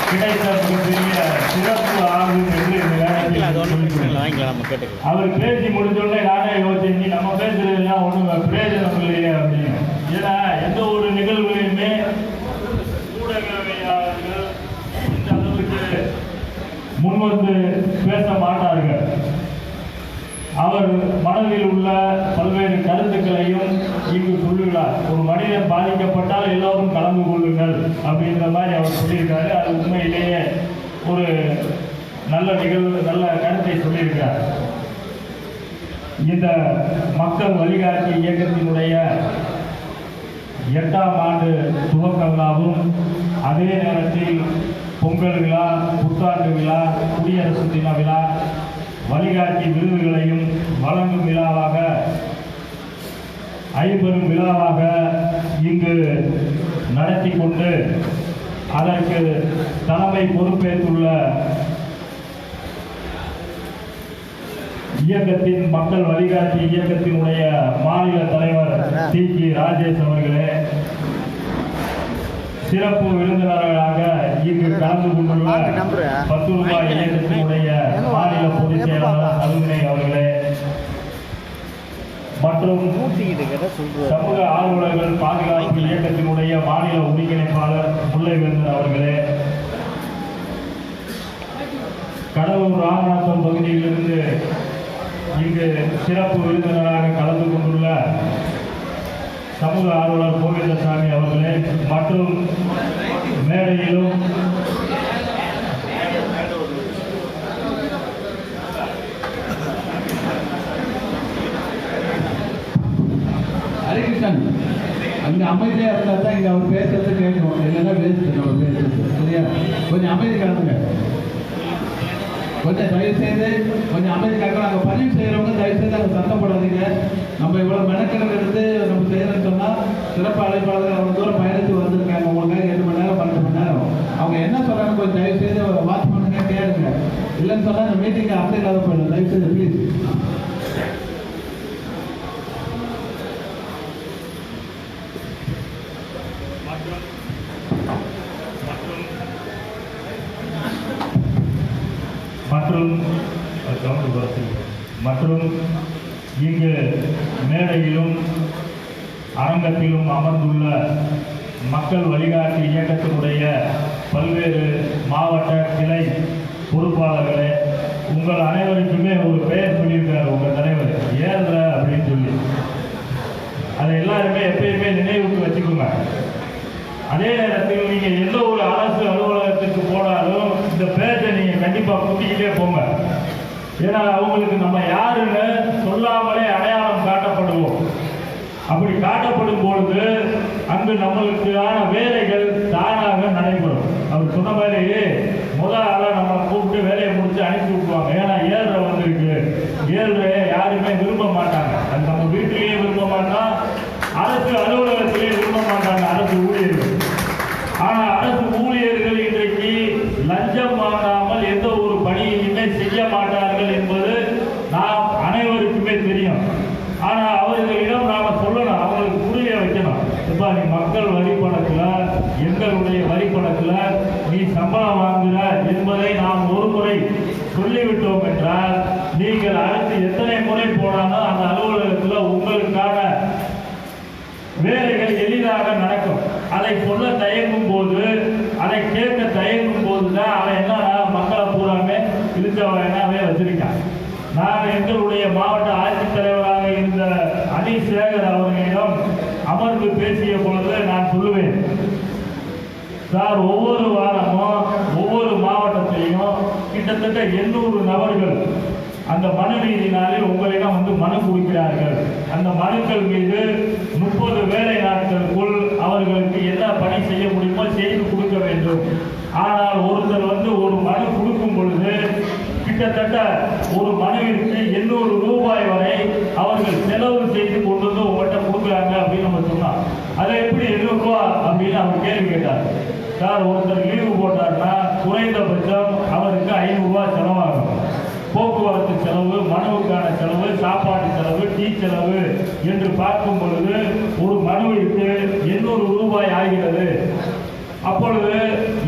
கிடைத்த மிகப்பெரிய சிறப்பு ஆகும் என்று இந்த நேரத்தில் அவர் பேசி முடிஞ்சோடனே நானே யோசிச்சு, நம்ம பேசுறதுலாம் ஒன்றும் பிரயோஜனம் இல்லையே அப்படின்னு. ஏன்னா எந்த ஒரு நிகழ்வுலையுமே ஊடகவியலாளர்கள் இந்த அளவுக்கு முன்வந்து பேச மாட்டார்கள். அவர் மனதில் உள்ள பல்வேறு கருத்துக்களையும் இங்கு சொல்லுகிறார். ஒரு மனிதன் பாதிக்கப்பட்டால் எல்லோரும் கலந்து கொள்ளுங்கள் அப்படின்ற மாதிரி அவர் சொல்லியிருக்காரு. அது உண்மையிலேயே ஒரு நல்ல நிகழ்வு, நல்ல கருத்தை சொல்லியிருக்கிறார். இந்த மக்கள் வழிகாட்டி இயக்கத்தினுடைய 8ஆம் ஆண்டு துவக்க விழாவும், அதே நேரத்தில் பொங்கல் விழா, புத்தாண்டு விழா, குடியரசு தின விழா, வழிகாட்டி விருதுகளையும் வழங்கும் விழாவாக, ஐம்பெரும் விழாவாக இங்கு நடத்தி கொண்டு அதற்கு தலைமை பொறுப்பேற்றுள்ள இயக்கத்தின் மக்கள் வழிகாட்டி இயக்கத்தினுடைய மாநில தலைவர் டி.கி. ராஜேஷ் அவர்களே, சிறப்பு விருந்தினர்களாக இங்கு கலந்து கொண்டுள்ள 10 ரூபாய் இயக்கத்தினுடைய மாநில பொதுச் செயலாளர் அருணை அவர்களே மற்றும் சமூக ஆர்வலர்கள் பாதுகாப்பு இயக்கத்தினுடைய மாநில ஒருங்கிணைப்பாளர் முல்லைவேந்தன் அவர்களே, கடலூர் ராமநாதபுரம் பகுதியிலிருந்து இங்கு சிறப்பு விருந்தினராக கலந்து கொண்டுள்ள சமூக ஆர்வலர் கோவிந்தசாமி அவர்களே மற்றும் மேடையிலும் ஹரிகிருஷ்ணன் அங்கே அமைதியாக இருந்தால் தான் இங்கே அவர் பேசுறது கேட்கும், இல்லைன்னா வேஸ்ட் நம்ம பேசுறது. சரியா? கொஞ்சம் அமைதி கலந்துங்க. கொஞ்சம் தயவு செய்து கொஞ்சம் அமைதி காக்க. அங்கே பதிவு செய்கிறவங்க தயவு செய்து அங்கே சத்தம் போடாதீங்க. நம்ம இவ்வளோ மெனக்கெடுத்து எடுத்து நம்ம செய்யறோம்னு சொன்னால் சிறப்பு அழைப்பாளர்கள் அவ்வளோ தூரம் பயணித்து வந்திருக்காங்க. உங்களுக்காக 8 மணி நேரம் 12 மணி நேரம் அவங்க என்ன சொல்கிறாங்க கொஞ்சம் தயவு செய்து வாட்ச் பண்ணுங்க, கேளுங்க. இல்லைன்னு சொன்னால் இந்த மீட்டிங்கை அர்த்தம் இல்லாத போயிடும். தயவு செய்து ப்ளீஸ். மற்றும் இங்கு மேடையிலும் அரங்கத்திலும் அமர்ந்துள்ள மக்கள் வழிகாட்டி இயக்கத்தினுடைய பல்வேறு மாவட்ட கிளை பொறுப்பாளர்களே, உங்கள் அனைவருக்குமே ஒரு பெயர் சொல்லியிருக்காரு உங்கள் தலைவர் ஏறுற அப்படின்னு சொல்லி. அதை எல்லாருமே எப்பயுமே நினைவுக்கு வச்சுக்கோங்க. அதே நேரத்தில் நீங்கள் எந்த ஒரு அரசு அலுவலகத்துக்கு போனாலும் இந்த பேச்சை நீங்கள் கண்டிப்பாக கூட்டிக்கிட்டே போங்க. ஏன்னா அவங்களுக்கு நம்ம யாருன்னு சொல்லாமலே அடையாளம் காட்டப்படுவோம். அப்படி காட்டப்படும் பொழுது அங்கு நம்மளுக்கான வேலைகள் தானாக நடைபெறும். அவர் சொன்ன மாதிரி முதல் ஆளாக நம்ம கூப்பிட்டு வேலையை முடிச்சு அனுப்பி விட்டுவாங்க. ஏன்னா 7:30 வந்திருக்கு, 7:30 யாருமே விரும்ப மாட்டாங்க. அது நம்ம வீட்டிலேயே விரும்ப மாட்டோம், அரசு அலுவலகத்திலேயே விரும்ப மாட்டாங்க அரசு ஊழியர்கள். ஆனால் அரசு ஊழியர்கள் இன்றைக்கு லஞ்சம் வாங்காமல் எந்த ஒரு பணியுமே செய்ய மாட்டார்கள் என்பது நாம் அனைவருக்குமே தெரியும். ஆனால் அவர்களிடம் நாம் சொல்லணும், அவங்களுக்கு புரிய வைக்கணும். இப்போ நீ மக்கள் வரி பணத்தில், எங்களுடைய வரி பணத்தில் நீ சம்பளம் வாங்குற என்பதை நாம் ஒரு முறை சொல்லிவிட்டோம் என்றால் நீங்கள் அடுத்து எத்தனை முறை போனாலும் அந்த அலுவலகத்தில் உங்களுக்கான வேலைகள் எளிதாக நடக்கும். அதை சொல்ல தயங்கும் போது, அதை கேட்க தயங்கும் போது தான் அவன் என்னன்னா மக்களை பூராமே இழுச்சவனாவே வச்சிருக்கான். நான் எங்களுடைய மாவட்ட ஆட்சித்தலைவராக இருந்த அனீஷ் சேகர் அவர்களிடம் அமர்ந்து பேசிய பொழுது நான் சொல்லுவேன், சார் ஒவ்வொரு வாரமும் ஒவ்வொரு மாவட்டத்திலையும் கிட்டத்தட்ட 800 நபர்கள் அந்த மனு நீதி நாளில் உங்களிடம் வந்து மனு கொடுக்கிறார்கள். அந்த மனுக்கள் மீது 30 வேலை நாட்களுக்குள் அவர்களுக்கு என்ன பணி செய்ய முடியுமோ செய்து கொடுக்க வேண்டும். ஆனால் ஒருத்தர் வந்து ஒரு மனு கொடுக்கும் பொழுது கிட்டத்தட்ட ஒரு மனுவிற்கு 800 ரூபாய் வரை அவர்கள் செலவு செய்து கொண்டு வந்து உங்கள்கிட்ட கொடுக்குறாங்க அப்படின்னு நம்ம சொன்னோம். அதை எப்படி 800 ரூபா அப்படின்னு அவர் கேள்வி கேட்டார். சார் ஒருத்தர் லீவு போட்டார்னா குறைந்தபட்சம் அவருக்கு 500 ரூபாய் செலவாகும். போக்குவரத்து செலவு, மனுவுக்கான செலவு, சாப்பாட்டு செலவு, டீ செலவு என்று பார்க்கும் பொழுது ஒரு மனுவிற்கு 800 ரூபாய் ஆகிறது. அப்பொழுது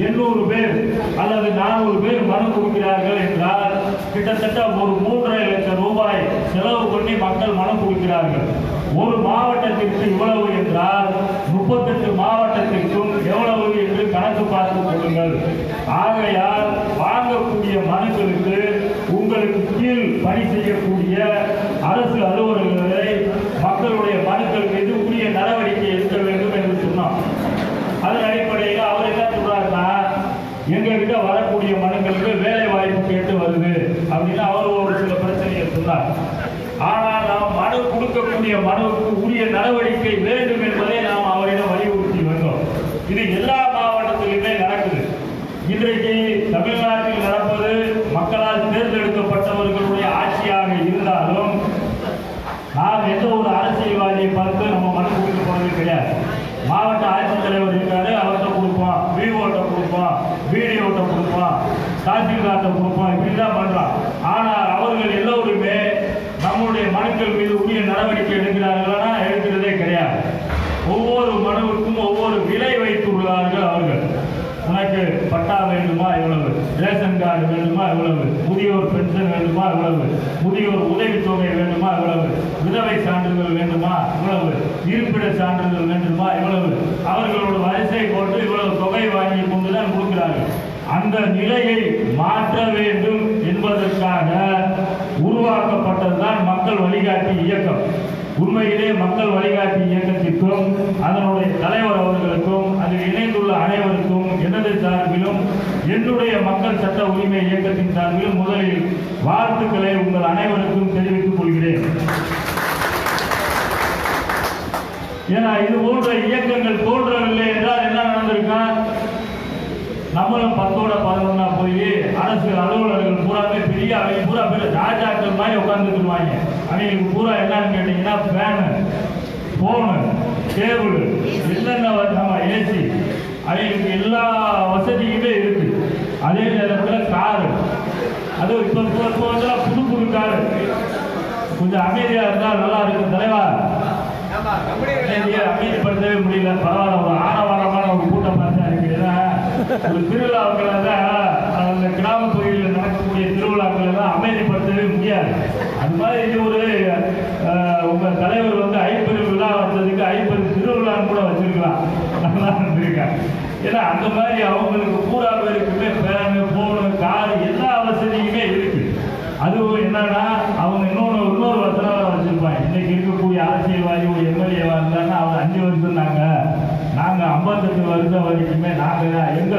800 பேர் அல்லது 400 பேர் மனு கொடுக்கிறார்கள் என்றால் கிட்டத்தட்ட ஒரு 3.5 லட்சம் ரூபாய் செலவு பண்ணி மக்கள் மனு கொடுக்கிறார்கள். ஒரு மாவட்டத்திற்கு இவ்வளவு என்றால் 38 மாவட்டத்திற்கும் எவ்வளவு என்று கணக்கு பார்த்து கொள்ளுங்கள். ஆகையால் வாங்கக்கூடிய மனுக்களுக்கு உங்களுக்கு கீழ் பணி செய்யக்கூடிய அரசு அலுவலர்களை மக்களுடைய மனுக்கள் மீது உரிய நடவடிக்கை எடுக்க வேண்டும் என்று சொன்னோம். அதன் அடிப்படையில் அவர் என்ன சொல்றாருன்னா, எங்ககிட்ட வரக்கூடிய மனுக்களுக்கு வேலை வாய்ப்பு கேட்டு வருது அப்படின்னு அவர் ஒரு சில பிரச்சனைகள் சொன்னார். ஆனால் நாம் மனு கொடுக்கக்கூடிய மனுவுக்கு உரிய நடவடிக்கை வேண்டும் என்பதை நாம் அவரிடம் வலியுறுத்தி வந்தோம். இது எல்லா மாவட்டத்திலுமே நடக்குது. இன்றைக்கு தமிழ்நாட்டில் நடப்பது மக்களால் தேர்ந்தெடுக்கப்பட்டவர்களுடைய ஆட்சியாக இருந்தாலும் நாம் எந்த ஒரு அரசியல்வாதியை பார்த்து நம்ம மனு கொடுக்க போறது கிடையாது. மாவட்ட ஆட்சித்தலைவர் இருக்காரு, அவர்கிட்ட கொடுப்போம், விஓட்ட கொடுப்போம், மனுக்கள் மீது உரிய நடவடிக்கை எடுக்கிறார்களா? எடுக்கிறதே கிடையாது. ஒவ்வொரு மனுவுக்கும் ஒவ்வொரு விலை வைத்துள்ளார்கள் அவர்கள். உனக்கு பட்டா வேண்டுமா எவ்வளவு, ரேஷன் கார்டு வேண்டுமா எவ்வளவு, முதியோர் பென்ஷன் வேண்டுமா எவ்வளவு, முதியோர் உதவித்தொகை வேண்டுமா எவ்வளவு, விதவை சான்றிதழ் வேண்டுமா இவ்வளவு, இருப்பிட சான்றிதழ் வேண்டுமா இவ்வளவு, அவர்களோட வரிசை போட்டு இவ்வளவு தொகை வாங்கி கொண்டுதான் கொடுக்கிறார்கள். அந்த நிலையை மாற்ற வேண்டும் என்பதற்காக உருவாக்கப்பட்டதுதான் மக்கள் வழிகாட்டி இயக்கம். உண்மையிலே மக்கள் வழிகாட்டி இயக்கத்திற்கும் அதனுடைய தலைவர் அவர்களுக்கும் அதில் இணைந்துள்ள அனைவருக்கும் எனது சார்பிலும் என்னுடைய மக்கள் சட்ட உரிமை இயக்கத்தின் சார்பிலும் முதலில் வாழ்த்துக்களை உங்கள் அனைவருக்கும் தெரிவித்துக் கொள்கிறேன். ஏன்னா இது போன்ற இயக்கங்கள் தோன்றவில்லை என்றால் என்ன நடந்திருக்கா? நம்மளும் 10-11 போய் அரசு அலுவலர்கள் பூராமே பெரிய அவங்க பூரா பேர் ராஜாக்கள் மாதிரி உட்காந்துருவாங்க. அவங்களுக்கு பூரா என்னன்னு கேட்டீங்கன்னா ஃபேனு, போனு, டேபிள், என்னென்ன நம்ம ஏசி, அவங்களுக்கு எல்லா வசதியுமே இருக்கு. அதே நேரத்தில் காரு, அதுவும் இப்போ புது புது காரு. கொஞ்சம் அமைதியாக இருந்தால் நல்லா இருக்கும் தலைவா. அமைதிப்படுத்தவே முடியல. பரவாயில்ல, ஒரு ஆரவாரமான ஒரு கூட்டம் தான் இருக்கிறது. ஒரு திருவிழாக்களை தான் அந்த கிராம பகுதியில் நடக்கக்கூடிய திருவிழாக்களை தான் அமைதிப்படுத்தவே முடியாது. அது மாதிரி ஒரு உங்க தலைவர் வந்து 50 விழா வச்சதுக்கு 50 திருவிழான்னு கூட வச்சிருக்கலாம். நல்லா இருந்திருக்காங்க. ஏன்னா அந்த மாதிரி அவங்களுக்கு பூரா பேருக்குமே ஃபேனு, போனு, காரு எல்லா வசதியுமே இருக்கு. அதுவும் என்னன்னா அவங்க இன்னொரு வசனம் வச்சிருப்பாங்க. இன்னைக்கு இருக்கக்கூடிய அரசியல்வாதி ஒரு எம்எல்ஏவா இருந்தாங்கன்னா அவங்க 5 வருஷம் நாங்கள் 58 வருஷம் வரைக்குமே நாங்கள் தான், எங்க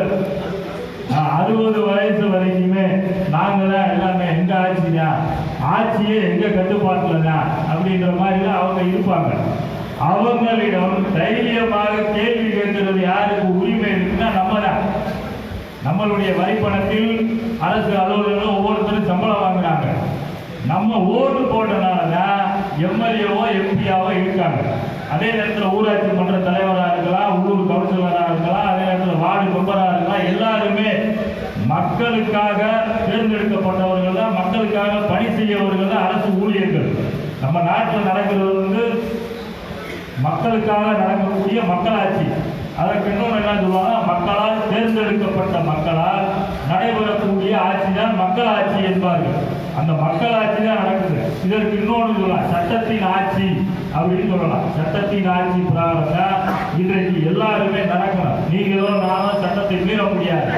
60 வயசு வரைக்குமே நாங்கள் தான் எல்லாமே எங்க ஆட்சி தான், ஆட்சியே எங்க கட்டுப்பாட்டில் தான் அப்படின்ற மாதிரி தான் அவங்க இருப்பாங்க. அவங்களிடம் தைரியமாக கேள்வி கேட்கிறது யாருக்கு உரிமை இருக்குன்னா நம்ம தான். நம்மளுடைய வரிப்பணத்தில் அரசு அலுவலர்கள் ஒவ்வொருத்தரும் சம்பளம் வாங்குறாங்க. நம்ம ஓட்டு போட்டனாலதான் எம்எல்ஏவோ எம்பியாவோ இருக்காங்க. அதே நேரத்தில் ஊராட்சி மன்ற தலைவராக இருக்கலாம், உள்ளூர் கவுன்சிலராக இருக்கலாம், அதே நேரத்தில் வார்டு மெம்பராக இருக்கலாம். எல்லாருமே மக்களுக்காக தேர்ந்தெடுக்கப்பட்டவர்கள் தான், மக்களுக்காக பணி செய்யவர்கள் தான் அரசு ஊழியர்கள். நம்ம நாட்டில் நடக்கிறது வந்து மக்களுக்காக நடக்கக்கூடிய மக்களாட்சி. அதற்கு இன்னொன்று என்ன சொல்லுவாங்க, மக்களால் தேர்ந்தெடுக்கப்பட்ட மக்களால் நடைபெறக்கூடிய ஆட்சி தான் மக்களாட்சி என்பார்கள். அந்த மக்களாட்சி தான் நடக்குது. இதற்கு இன்னொன்று சொல்லலாம், சட்டத்தின் ஆட்சி அப்படின்னு சொல்லலாம். சட்டத்தின் ஆட்சி பிரகாரம் தான் இன்றைக்கு எல்லாருமே நடக்கணும். நீங்களும் நானும் சட்டத்தை மீற முடியாது.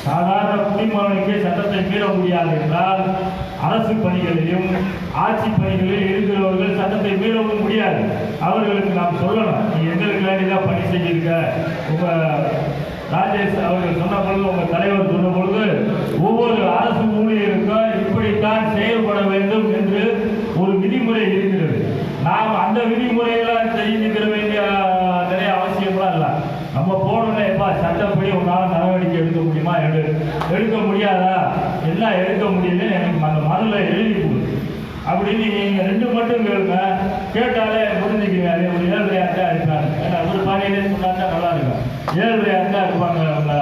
சாதாரண குடிமகனுக்கே சட்டத்தை மீற முடியாது என்றால் அரசு பணிகளிலும் ஆட்சி பணிகளில் இருக்கிறவர்கள் சட்டத்தை மீறவும் முடியாது. அவர்களுக்கு நாம் சொல்லணும், நீ எங்களுக்கு வேண்டிதான் பணி செய்யிருக்க. உங்க ராஜேஷ் அவர்கள் சொன்ன பொழுது, உங்க தலைவர் சொன்ன பொழுது, ஒவ்வொரு அரசு ஊழியருக்கும் இப்படித்தான் செயல்பட வேண்டும் என்று ஒரு விதிமுறை இருக்கிறது. நாம் அந்த விதிமுறையெல்லாம் தெரிஞ்சுக்கிற வேண்டிய நிறைய அவசியம்லாம் இல்லை. நம்ம போகணும்னா எப்பா சட்டப்படி உன்னால் நடவடிக்கை எடுக்க முடியுமா, எடுக்க முடியாதா, எல்லாம் எடுக்க முடியல, எனக்கு அந்த மனுவில் எழுதி கொடு அப்படின்னு நீங்கள் 2 மட்டும் கேளுங்க. கேட்டாலே புரிஞ்சுக்கிறீங்க. அதே ஒரு 7.5 இருக்காங்க. ஏன்னா ஒரு பாணியிலே சொன்னாக்கா நல்லா இருக்கும். 7.5 இருப்பாங்க அவங்க.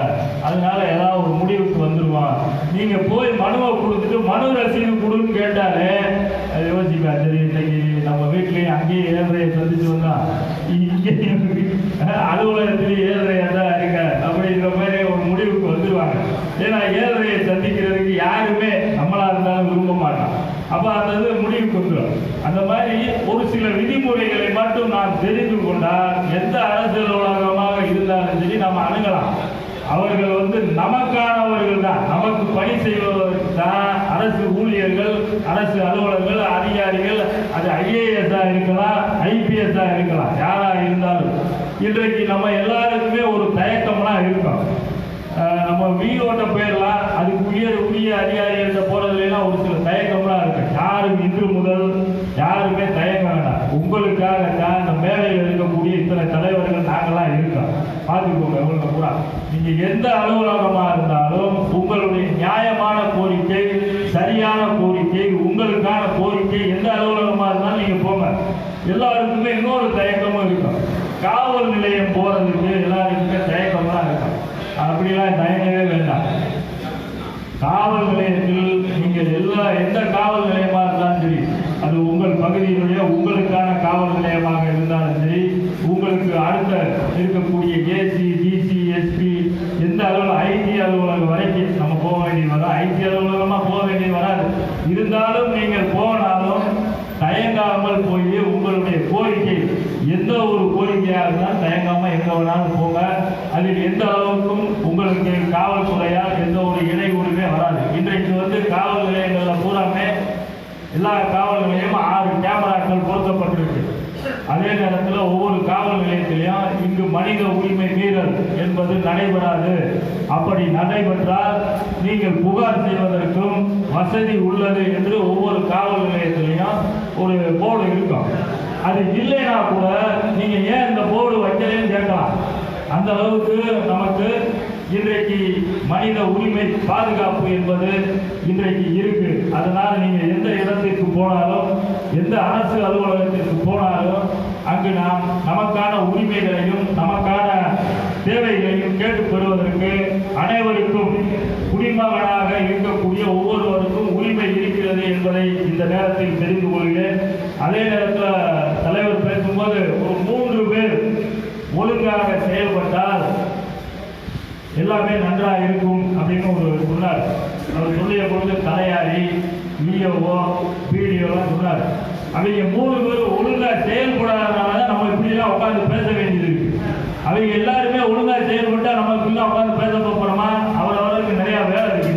அதனால ஏதாவது ஒரு முடிவுக்கு வந்துடுவான். நீங்கள் போய் மனுவை கொடுத்துட்டு மனு ரசீது கொடுன்னு கேட்டாலே அது யோசிப்பா. சரி, இன்னைக்கு நம்ம வீட்லேயும் அங்கேயும் 7.5 சந்திச்சு வந்தான், இங்கேயும் அலுவலகத்திலேயும் 7.5 இருக்க அப்படிங்கிற மாதிரி ஒரு முடிவுக்கு வந்துடுவாங்க. ஏன்னா 7.5 சந்திக்கிறதுக்கு யாருமே நம்மளா இருந்தாலும் விரும்ப மாட்டான். அப்போ அந்த முடிவுக்கு வந்துடும். அந்த மாதிரி ஒரு சில விதிமுறைகளை மட்டும் நாம் தெரிந்து கொண்டால் எந்த அரசு அலுவலகமாக இருந்தாலும் சரி நம்ம அணுகலாம். அவர்கள் வந்து நமக்கானவர்கள் தான், நமக்கு பணி செய்வதற்கு தான் அரசு ஊழியர்கள், அரசு அலுவலர்கள், அதிகாரிகள். அது IAS இருக்கலாம், IPS இருக்கலாம், யாரா இருந்தாலும். இன்றைக்கு நம்ம எல்லாருக்குமே ஒரு தயக்கம்லாம் இருக்கும். நம்ம வீரோட்ட போயிடலாம், அதுக்கு உரிய அதிகாரிகிட்ட போறதுலாம் ஒரு சில தயக்கம்லாம் இருக்கு. யாரும் இன்று முதல் யாருமே தயக்கம் வேண்டாம். உங்களுக்காகத்தான் இந்த மேலையில் இருக்கக்கூடிய இத்தனை தலைவர்கள் நாங்களாம் இருக்கோம். பார்த்துக்கோங்க. உங்களுக்கு பூரா நீங்க எந்த அலுவலகமாக இருந்தாலும் உங்களுடைய நியாயமான கோரிக்கை, சரியான கோரிக்கை, உங்களுக்கான கோரிக்கை எந்த அலுவலகமாக இருந்தாலும் நீங்க போங்க. எல்லாருக்குமே இன்னொரு தயக்கமும் இருக்கும். காவல் நிலையம் போறதுக்கு எல்லாருக்குமே தயக்கம்லாம் இருக்கும். அப்படிலாம் தயங்கவே வேண்டாம். காவல் நிலையத்தில் நீங்கள் எந்த காவல் நிலையமாக இருந்தாலும் சரி, அது உங்கள் பகுதி பகுதியினுடைய உங்களுக்கான காவல் நிலையமாக இருந்தாலும் சரி, உங்களுக்கு அடுத்த இருக்கக்கூடிய ஏசி, டிசி, எஸ்பி, எந்த அளவில் ஐடி அலுவலகம் வரைக்கும் நம்ம போக வேண்டியது வரும். ஐடி அலுவலகமாக போக வேண்டியது வராது. இருந்தாலும் நீங்கள் போனாலும் தயங்காமல் போய் உங்களுடைய கோரிக்கை எந்த ஒரு கோரிக்கையாக இருந்தாலும் தயங்காமல் எங்கே வேணாலும் போங்க. அதில் எந்த அளவுக்கும் உங்களுக்கு காவல்துறையால் எந்த ஒரு இடையூறுமே வராது. இன்றைக்கு காவல் நிலையங்களில் பூராமே எல்லா காவல் நிலையமும் 6 கேமராக்கள் பொருத்தப்பட்டிருக்கு. அதே நேரத்தில் ஒவ்வொரு காவல் நிலையத்திலையும் இங்கு மனித உரிமை மீறல் என்பது நடைபெறாது. அப்படி நடைபெற்றால் நீங்கள் புகார் செய்வதற்கும் வசதி உள்ளது என்று ஒவ்வொரு காவல் நிலையத்திலையும் ஒரு போர்டு இருக்கும். அது இல்லைன்னா கூட நீங்க ஏன் இந்த போர்டு வைக்கலன்னு கேட்கலாம். அந்த அளவுக்கு நமக்கு இன்றைக்கு மனித உரிமை பாதுகாப்பு என்பது இன்றைக்கு இருக்கு. அதனால நீங்க எந்த இடத்திற்கு போனாலும், எந்த அரசு அலுவலகத்திற்கு போனாலும் அங்கு நாம் நமக்கான உரிமைகளையும் நமக்கான தேவைகளையும் கேட்டு பெறுவதற்கு அனைவருக்கும் குடிமகனாக இருக்கக்கூடிய ஒவ்வொருவருக்கும் உரிமை இருக்கிறது என்பதை இந்த நேரத்தில் தெரிந்து கொள்கிறேன். அதே நேரத்தில் தலைவர் பேசும்போது ஒரு 3 பேர் ஒழுங்காக செயல்பட்டால் எல்லாமே நன்றாக இருக்கும் அப்படின்னு ஒரு சொன்னார். அவர் சொல்லிய பொழுது தலையாரி, விஓஓ, பிடிஓலாம் சொன்னார். அவங்க 3 பேர் ஒழுங்காக செயல்படாதனால தான் நம்ம இப்படிலாம் உட்காந்து பேச வேண்டியது இருக்கு. அவங்க எல்லாருமே ஒழுங்காக செயல்பட்டால் நம்ம இப்படிலாம் உட்காந்து பேச போகிறோமா? அவரவருக்கு நிறையா வேலை இருக்கு.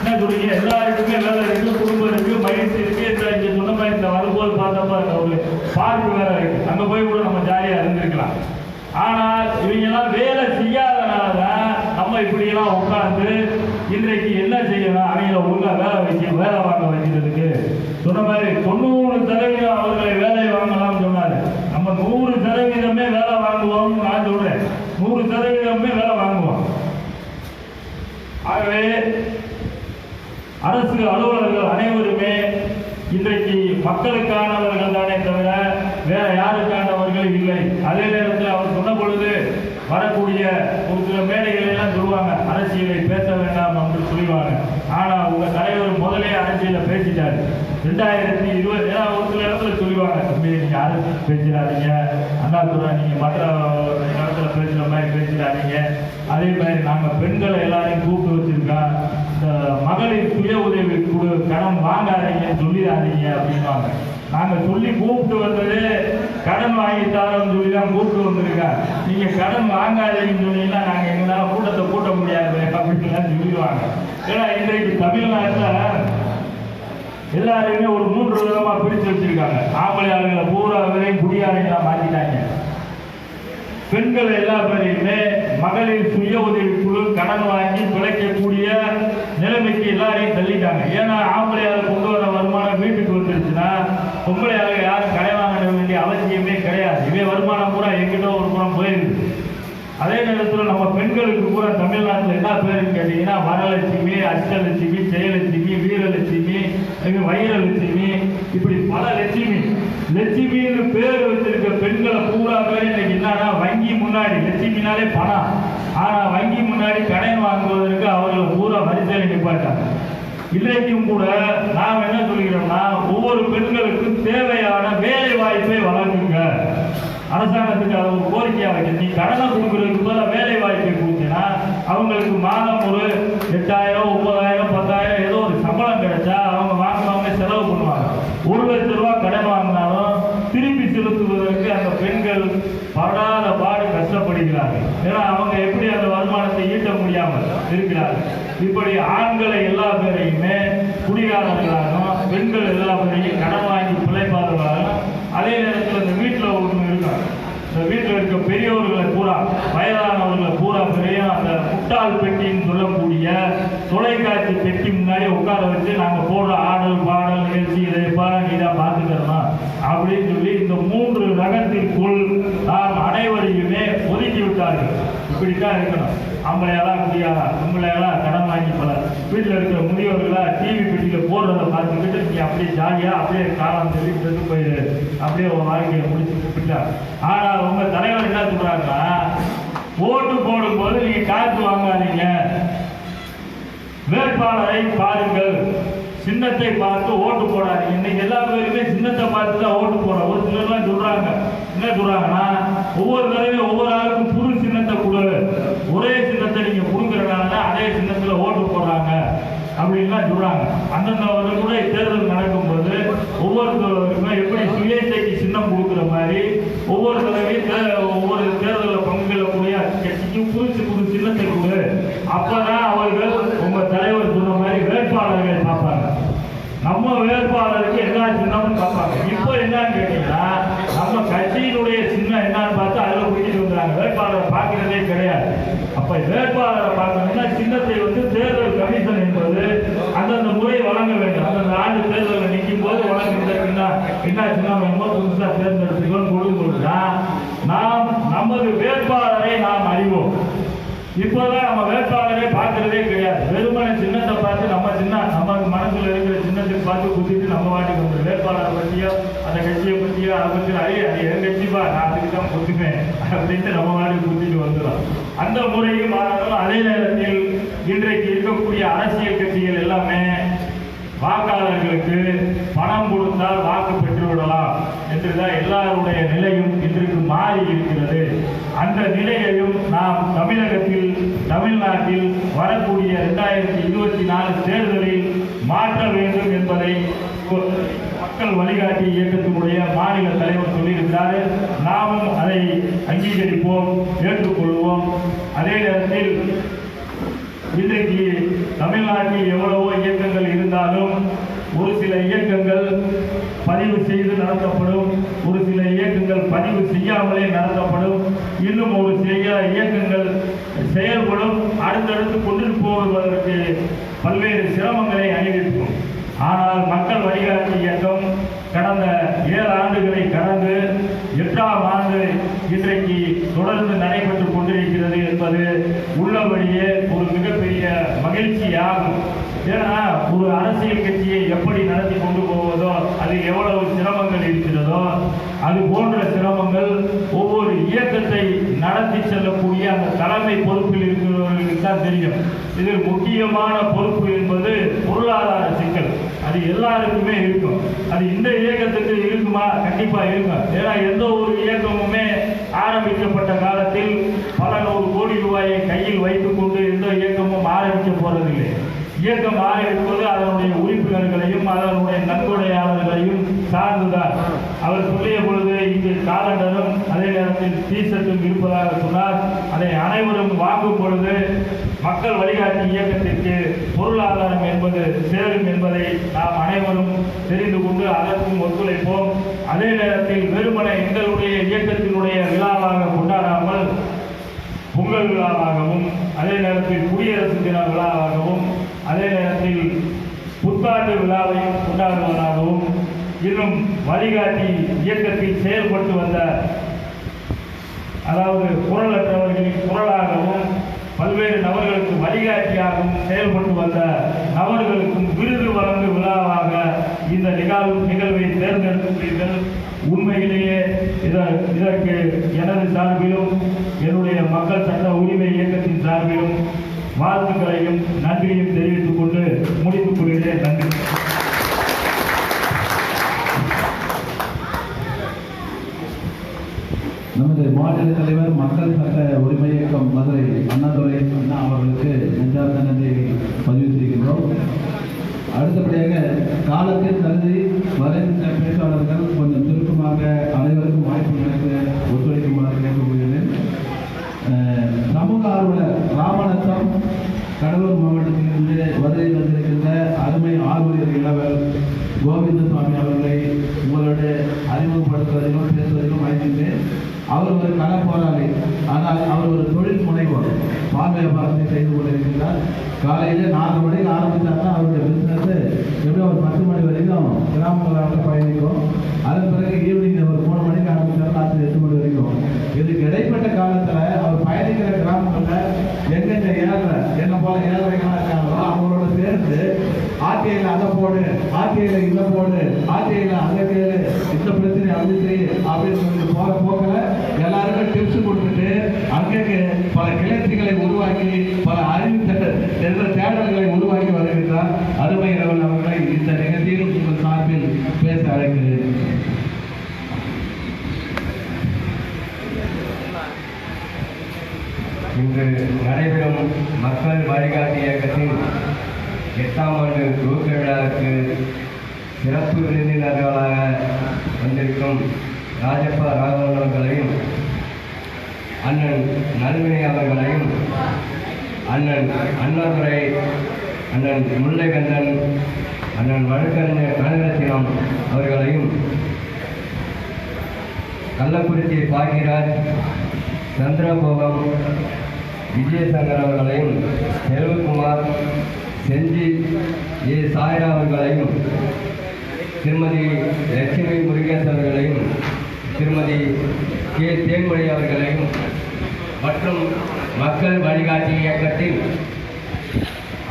என்ன சொல்றீங்க? எல்லாருக்குமே வேலை இருக்கு, குடும்பம் இருக்கு, மகிழ்ச்சி இருக்கு. இங்கே சொன்ன மாதிரி இந்த வரும்போது பார்த்தப்ப ஒரு பார்க்கு வேலை இருக்கு. அங்கே போய் கூட நம்ம ஜாலியாக இருந்திருக்கலாம். ஆனால் இவங்கெல்லாம் வேலை செய்யாதனால தான் நம்ம இப்படியெல்லாம் உட்கார்ந்து இன்றைக்கு என்ன செய்யணும், அவங்கள ஒழுங்காக வேலை வாங்க வைக்கிறதுக்கு சொன்ன மாதிரி 90% அவர்களை வேலை வாங்கலாம்னு சொன்னாரு. நம்ம 100% வேலை வாங்குவோம். நான் சொல்றேன் 100% வேலை வாங்குவோம். ஆகவே அரசு அலுவலர்கள் அனைவருமே இன்றைக்கு மக்களுக்கானவர்கள் தானே தவிர வேற யாருக்கானவர்கள் இல்லை. அதே நேரத்தில் அவர் சொன்ன பொழுது வரக்கூடிய ஒரு சில மேடைகள் எல்லாம் சொல்லுவாங்க, அரசியலை பேச வேண்டாம் என்று சொல்லுவாங்க. ஆனா உங்க தலைவர் முதலே அரசியலை பேசிட்டாரு. 2020 ஒரு சில இடத்துல சொல்லுவாங்க, தம்பி நீங்க அரசியல் பேசிடாதீங்க, அண்ணாதுரை நீங்க மற்ற இடத்துல பேசுற மாதிரி பேசிடாதீங்க. அதே மாதிரி நாங்க பெண்களை எல்லாரையும் கூப்பிட்டு வச்சிருக்கோம், இந்த மகளிர் சுய உதவி குழு கடன் வாங்காதீங்கன்னு சொல்லிடாதீங்க அப்படின்வாங்க. நாங்க சொல்லி கூப்பிட்டு வந்தது கடன் வாங்கித்தாரோன்னு சொல்லி தான் கூப்பிட்டு வந்திருக்கோம். நீங்க கடன் வாங்காதீங்கன்னு சொன்னீங்கன்னா நாங்க எங்களால் கூட்டத்தை கூட்ட முடியாது அப்படின்லாம் சொல்லிடுவாங்க. ஏன்னா இன்றைக்கு தமிழ்நாட்டில் எல்லாருமே ஒரு 3 விதமா பிரிச்சு வச்சிருக்காங்க. ஆம்பளை ஆளுங்களை பூரா வரையும் குடியாரைகளா மாத்திட்டாங்க. பெண்கள் எல்லா பேரையுமே மகளிர் சுய உதவி குழு கடன் வாங்கி பிழைக்கக்கூடிய நிலைமைக்கு எல்லாரையும் தள்ளிட்டாங்க. ஏன்னா ஆம்பளையாளர் கொண்டு வர வருமானம் வீட்டுக்கு வந்துருச்சுன்னா பொம்பளையாளர் யாரும் கடை வாங்க வேண்டிய அவசியமே கிடையாது. இதே வருமானம் பூரா எங்கிட்ட ஒரு புறம் போயிருக்கு. அதே நேரத்தில் நம்ம பெண்களுக்கு பூரா தமிழ்நாட்டில் என்ன பேருன்னு கேட்டீங்கன்னா வரலட்சுமி, அஷ்டலட்சுமி, ஜெயலட்சுமி, வீரலட்சுமி, வைரலட்சுமி, இப்படி பல லட்சுமின்னு பேர் வச்சிருக்க பெண்களை பூரா பேர் இன்னைக்கு என்னன்னா வங்கி முன்னாடி, லட்சுமினாலே பணம், ஆனா வங்கி முன்னாடி கடன் வாங்குவதற்கு அவர்களை பூரா வரிசையில் நிப்பாட்டாங்க. இன்றைக்கும் கூட நாம் என்ன சொல்கிறோம்னா ஒவ்வொரு பெண்களுக்கும் தேவையான வேலை வாய்ப்பை வழங்குங்க. அரசாங்கத்துக்கு அதை ஒரு கோரிக்கையா வைக்க, நீ கடனை கொடுக்கறதுக்கு போல வேலை வாய்ப்பை கொடுத்தீங்கன்னா அவங்களுக்கு மாதம் ஒரு 8000, 9000, 10,000 ஏதோ ஒரு சம்பளம் கிடைச்சா அவங்க வாங்குவாங்க, செலவு பண்ணுவாங்க. 1 லட்ச ரூபா கடன் வாங்கினாலும் திருப்பி செலுத்துவதற்கு அந்த பெண்கள் படாத பாடு கஷ்டப்படுகிறார்கள். ஏன்னா அவங்க எப்படி அந்த வருமானத்தை ஈட்ட முடியாமல் இருக்கிறார்கள். இப்படி ஆண்களை எல்லா பேரையுமே குடிகாரர்களாகவும் பெண்கள் எல்லா பேரையும் கடன் வாங்கி பிழைப்பாளர்களாகவும், அதே நேரத்தில் இந்த வீட்டில் ஒன்று இருக்கும், இந்த வீட்டில் இருக்க பெரியவர்களை பூரா வயதானவர்களை பூரா பெரிய அந்த முட்டாள் பெட்டின்னு சொல்லக்கூடிய தொலைக்காட்சி பெட்டி முன்னாடி உட்கார வச்சு நாங்கள் போடுற ஆடல் பாடல் நிகழ்ச்சி இதைப்பா நீதான் பார்த்துக்கிறோம் அப்படின்னு சொல்லி இந்த 3 ரகத்திற்குள் நாம் அனைவரையுமே ஒதுக்கி விட்டார்கள். இப்படித்தான் இருக்கணும். ஆம்பளையாலாம் முடியாதா, பொம்பளையாலாம் கடன் வாங்கி பல வீட்டில் இருக்கிற முதியோர்களா டிவி பெட்டியில் போடுறதை பார்த்துக்கிட்டு நீ அப்படியே ஜாலியாக அப்படியே காலம் சொல்லி செத்து போயிரு, அப்படியே ஒரு வாழ்க்கையை முடிச்சு விட்டார். ஆனால் உங்க தலைவர் என்ன சொல்றாங்கன்னா ஓட்டு போடும்போது நீங்க காசு வாங்காதீங்க, வேட்பாளரை பாருங்கள், சின்னத்தை பார்த்து ஓட்டு போடாதீங்க. இன்னைக்கு எல்லா பேருமே சின்னத்தை சின்னத்தை பார்த்து தான் ஓட்டு போடுறோம். ஒரு சிலர்லாம் சொல்றாங்க, என்ன சொல்றாங்கன்னா, ஒவ்வொரு தடவையும் ஒவ்வொரு ஆளுக்கும் புது சின்னத்தை கொடு, ஒரே சின்னத்தை நீங்க கொடுக்குறதுனால அதே சின்னத்துல ஓட்டு போடுறாங்க அப்படின்லாம் சொல்றாங்க. அந்தந்த கூட தேர்தல் நடக்கும்போது ஒவ்வொருத்தருக்குமே எப்படி சுயேட்சைக்கு சின்னம் கொடுக்குற மாதிரி ஒவ்வொரு தடவையும் ஒவ்வொரு தேர்தலில் பங்கு கொள்ளக்கூடிய கட்சிக்கும் புது சின்னத்தை கொடு, அப்பதான் அவர்கள் உங்க தலைவர் சொன்ன மாதிரி வேட்பாளர்கள் பார்ப்பாங்க. நம்ம வேட்பாளருக்கு எல்லா சின்னமும் பார்ப்பாங்க. இப்போ என்னன்னு கேட்டீங்கன்னா, நம்ம கட்சியினுடைய சின்னம் என்னன்னு பார்த்து அதில் பிடிச்சிட்டு வந்துறாங்க. வேட்பாளரை பார்க்கிறதே கிடையாது. அப்ப வேட்பாளரை பார்க்கணும்னா சின்னத்தை தேர்தல் கமிஷன் என்பது அந்தந்த முறை வழங்க வேண்டும். அந்தந்த ஆண்டு தேர்தலில் நிற்கும் போது வழங்குகின்ற என்ன சின்னம் வேணுமோ புதுசாக தேர்ந்தெடுத்துக்கணும் கொடுக்கணும்னா நாம் நமது வேட்பாளரை நாம் அறிவோம். இப்போதான் நம்ம வேட்பாளரே பார்க்கறதே கிடையாது. வெறுமனை சின்னத்தை பார்த்து நம்ம நமக்கு மனசுல இருக்கிற சின்னத்தை பார்த்து குத்திட்டு நம்ம வாட்டுக்கு வந்துடும். வேட்பாளரை பற்றியோ அந்த கட்சியை பற்றியோ அதை பற்றி அது என் கட்சிப்பா நான் அதுக்கு தான் குத்துவேன் அப்படின்ட்டு நம்ம வாட்டுக்கு குத்திட்டு வந்துடும். அந்த முறையும் மாறாலும் அதே நேரத்தில் இன்றைக்கு இருக்கக்கூடிய அரசியல் கட்சிகள் எல்லாமே வாக்காளர்களுக்கு பணம் கொடுத்தால் வாக்கு பெற்றுவிடலாம் என்றுதான் எல்லாருடைய நிலையும் இன்றைக்கு மாறி இருக்கிறது. அந்த நிலையையும் நாம் தமிழ்நாட்டில் வரக்கூடிய 2024 தேர்தலில் மாற்ற வேண்டும் என்பதை மக்கள் வழிகாட்டி இயக்கத்தினுடைய மாநில தலைவர் சொல்லியிருக்கிறார். நாமும் அதை அங்கீகரிப்போம், ஏற்றுக்கொள்வோம். அதே நேரத்தில் இன்றைக்கு தமிழ்நாட்டில் எவ்வளவோ இயக்கங்கள் இருந்தாலும் ஒரு சில இயக்கங்கள் பதிவு செய்து நடத்தப்படும், ஒரு சில இயக்கங்கள் பதிவு செய்யாமலே நடத்தப்படும், இன்னும் ஒரு சில இயக்கங்கள் செயல்படும். அடுத்தடுத்து கொண்டு போவதற்கு பல்வேறு சிரமங்களை அணிவிக்கும். ஆனால் மக்கள் வழிகாட்டி இயக்கம் கடந்த 7 ஆண்டுகளை கடந்து 8ஆம் ஆண்டு இன்றைக்கு தொடர்ந்து நடைபெற்றுக் கொண்டிருக்கிறது என்பது உள்ளபடியே ஒரு மிகப்பெரிய மகிழ்ச்சியாகும். ஏன்னா ஒரு அரசியல் கட்சியை எப்படி நடத்தி கொண்டு போவதோ அதில் எவ்வளவு சிரமங்கள் இருக்கிறதோ அது போன்ற சிரமங்கள் ஒவ்வொரு இயக்கத்தை நடத்தி செல்லக்கூடிய அந்த தலைமை பொறுப்பில் இருக்கிறவர்களுக்கு தான் தெரியும். இதில் முக்கியமான பொறுப்பு என்பது பொருளாதார சிக்கல். அது எல்லாருக்குமே இருக்கும். அது இந்த இயக்கத்துக்கு இருக்குமா? கண்டிப்பா இருக்கும். ஏன்னா எந்த ஒரு இயக்கமுமே ஆரம்பிக்கப்பட்ட காலத்தில் பல 100 கோடி ரூபாயை கையில் வைத்துக் கொண்டு எந்த இயக்கமும் ஆரம்பிக்க போறதில்லை. இயக்கம் ஆரம்பிப்பது அதனுடைய உறுப்பினர்களையும் அதனுடைய நன்கொடையாளர்களையும் சார்ந்துதான். அவர் சொல்லிய பொழுது இங்கு காலண்டரும் அதே நேரத்தில் டீஷர்ட்டும் இருப்பதாக சொன்னார். அதை அனைவரும் வாங்கும் பொழுது மக்கள் வழிகாட்டி இயக்கத்திற்கு பொருளாதாரம் என்பது சேரும் என்பதை நாம் அனைவரும் தெரிந்து கொண்டு அதற்கும் ஒத்துழைப்போம். அதே நேரத்தில் வெறுமனை எங்களுடைய இயக்கத்தினுடைய விழாவாக கொண்டாடாமல் பொங்கல் விழாவாகவும் அதே நேரத்தில் குடியரசு தின விழாவாகவும் அதே நேரத்தில் புத்தாண்டு விழாவையும் கொண்டாடுவதாகவும் இன்னும் வழிகாட்டி இயக்கத்தில் செயல்பட்டு வந்த அதாவது குரலற்றவர்களின் குரலாகவும் பல்வேறு நபர்களுக்கு வழிகாட்டியாகவும் செயல்பட்டு வந்த நபர்களுக்கும் விருது வழங்கும் விழாவாக இந்த நிகழ்வை தேர்ந்தெடுத்துள்ளீர்கள். உண்மையிலேயே இதற்கு எனது சார்பிலும் என்னுடைய மக்கள் சட்ட உரிமை இயக்கத்தின் சார்பிலும் வாழ்த்துக்களையும் நன்றியும் தெரிவித்துக் கொண்டு முடித்துக் கொள்கிறேன். நன்றி. நமது மாநில தலைவர் மக்கள் சட்ட உரிமை இயக்கம் மதுரை அண்ணாதுரை அண்ணா அவர்களுக்கு நெஞ்சார்ந்த நன்றியை பதிவு செய்கின்றோம். அடுத்தபடியாக காலத்தில் கருதி வரைந்த பேச்சாளர்கள் கொஞ்சம் சுருக்கமாக அனைவருக்கும் வாய்ப்புகளுக்கு ஒத்துழைக்குமாறு கேட்டுக்கொள்கிறேன். சமூக ஆர்வலர் ராமநத்தம் கடலூர் மாவட்டத்திலிருந்து வருகை வந்திருக்கின்ற அருமை ஆர்வலர் இளவர் கோவிந்தசாமி அவர்களை உங்களோட அறிமுகப்படுத்துவதிலும் பேசுவதிலும் அழைக்கின்றேன். அவர் ஒரு கள போராளி, ஆனால் அவர் ஒரு தொழில் முனைவோர். பால் வியாபாரத்தை செய்து கொண்டிருக்கிறார். காலையில் 4 மணிக்கு ஆரம்பித்தாருன்னா அவருடைய பிஸ்னஸ் எப்படியும் ஒரு 10 மணி வரைக்கும் கிராமங்களாக பயணிக்கும். அதன் பிறகு ஈவினிங் ஒரு 3 மணிக்கு ஆரம்பித்தார், ராத்திரி 8 மணி வரைக்கும். இதுக்கு இடைப்பட்ட காலத்தில் அவர் பயணிக்கிற கிராமங்களில் எங்கெங்க என்ன போல ஏழைகளாக இருக்காங்களோ அவங்களோட சேர்ந்து ஆர்டிஐல அதை போடு, ஆர்டிஐல இதை போடு, ஆர்டிஐல அதை கேளு, இந்த பிரச்சனை அப்படி செய்ய அப்படின்னு சொல்லி போற போக்கில் எல்லாருக்கும் டிப்ஸ் கொடுத்துட்டு அங்கங்கே பல கிளர்ச்சிகளை உருவாக்கி பல அறிவு என்ற தேடல்களை உருவாக்கி வருகின்றார். அருமை இரவல் அவர்களை இந்த நிகழ்ச்சியில் உங்கள் சார்பில் பேச அழைக்கிறேன். இன்று நடைபெறும் மக்கள் வழிகாட்டி இயக்கத்தின் 8ஆம் ஆண்டு துவக்க விழாவுக்கு சிறப்பு விருந்தினர்களாக வந்திருக்கும் ராஜப்பா ராகவன் அவர்களையும், அண்ணன் நல்வினை அவர்களையும், அண்ணன் அண்ணாதுரை, அண்ணன் முல்லைகந்தன், அண்ணன் வழக்கறிஞர் கனகரத்தினம் அவர்களையும், கள்ளக்குறிச்சி பாக்கியராஜ், சந்திரபோகம், விஜயசங்கர் அவர்களையும், செல்வகுமார், செஞ்சி ஏ சாய்ரா அவர்களையும், திருமதி லட்சுமி முருகேஷ் அவர்களையும், திருமதி கே தேன்மொழி அவர்களையும் மற்றும் மக்கள் வழிகாட்டி இயக்கத்தில்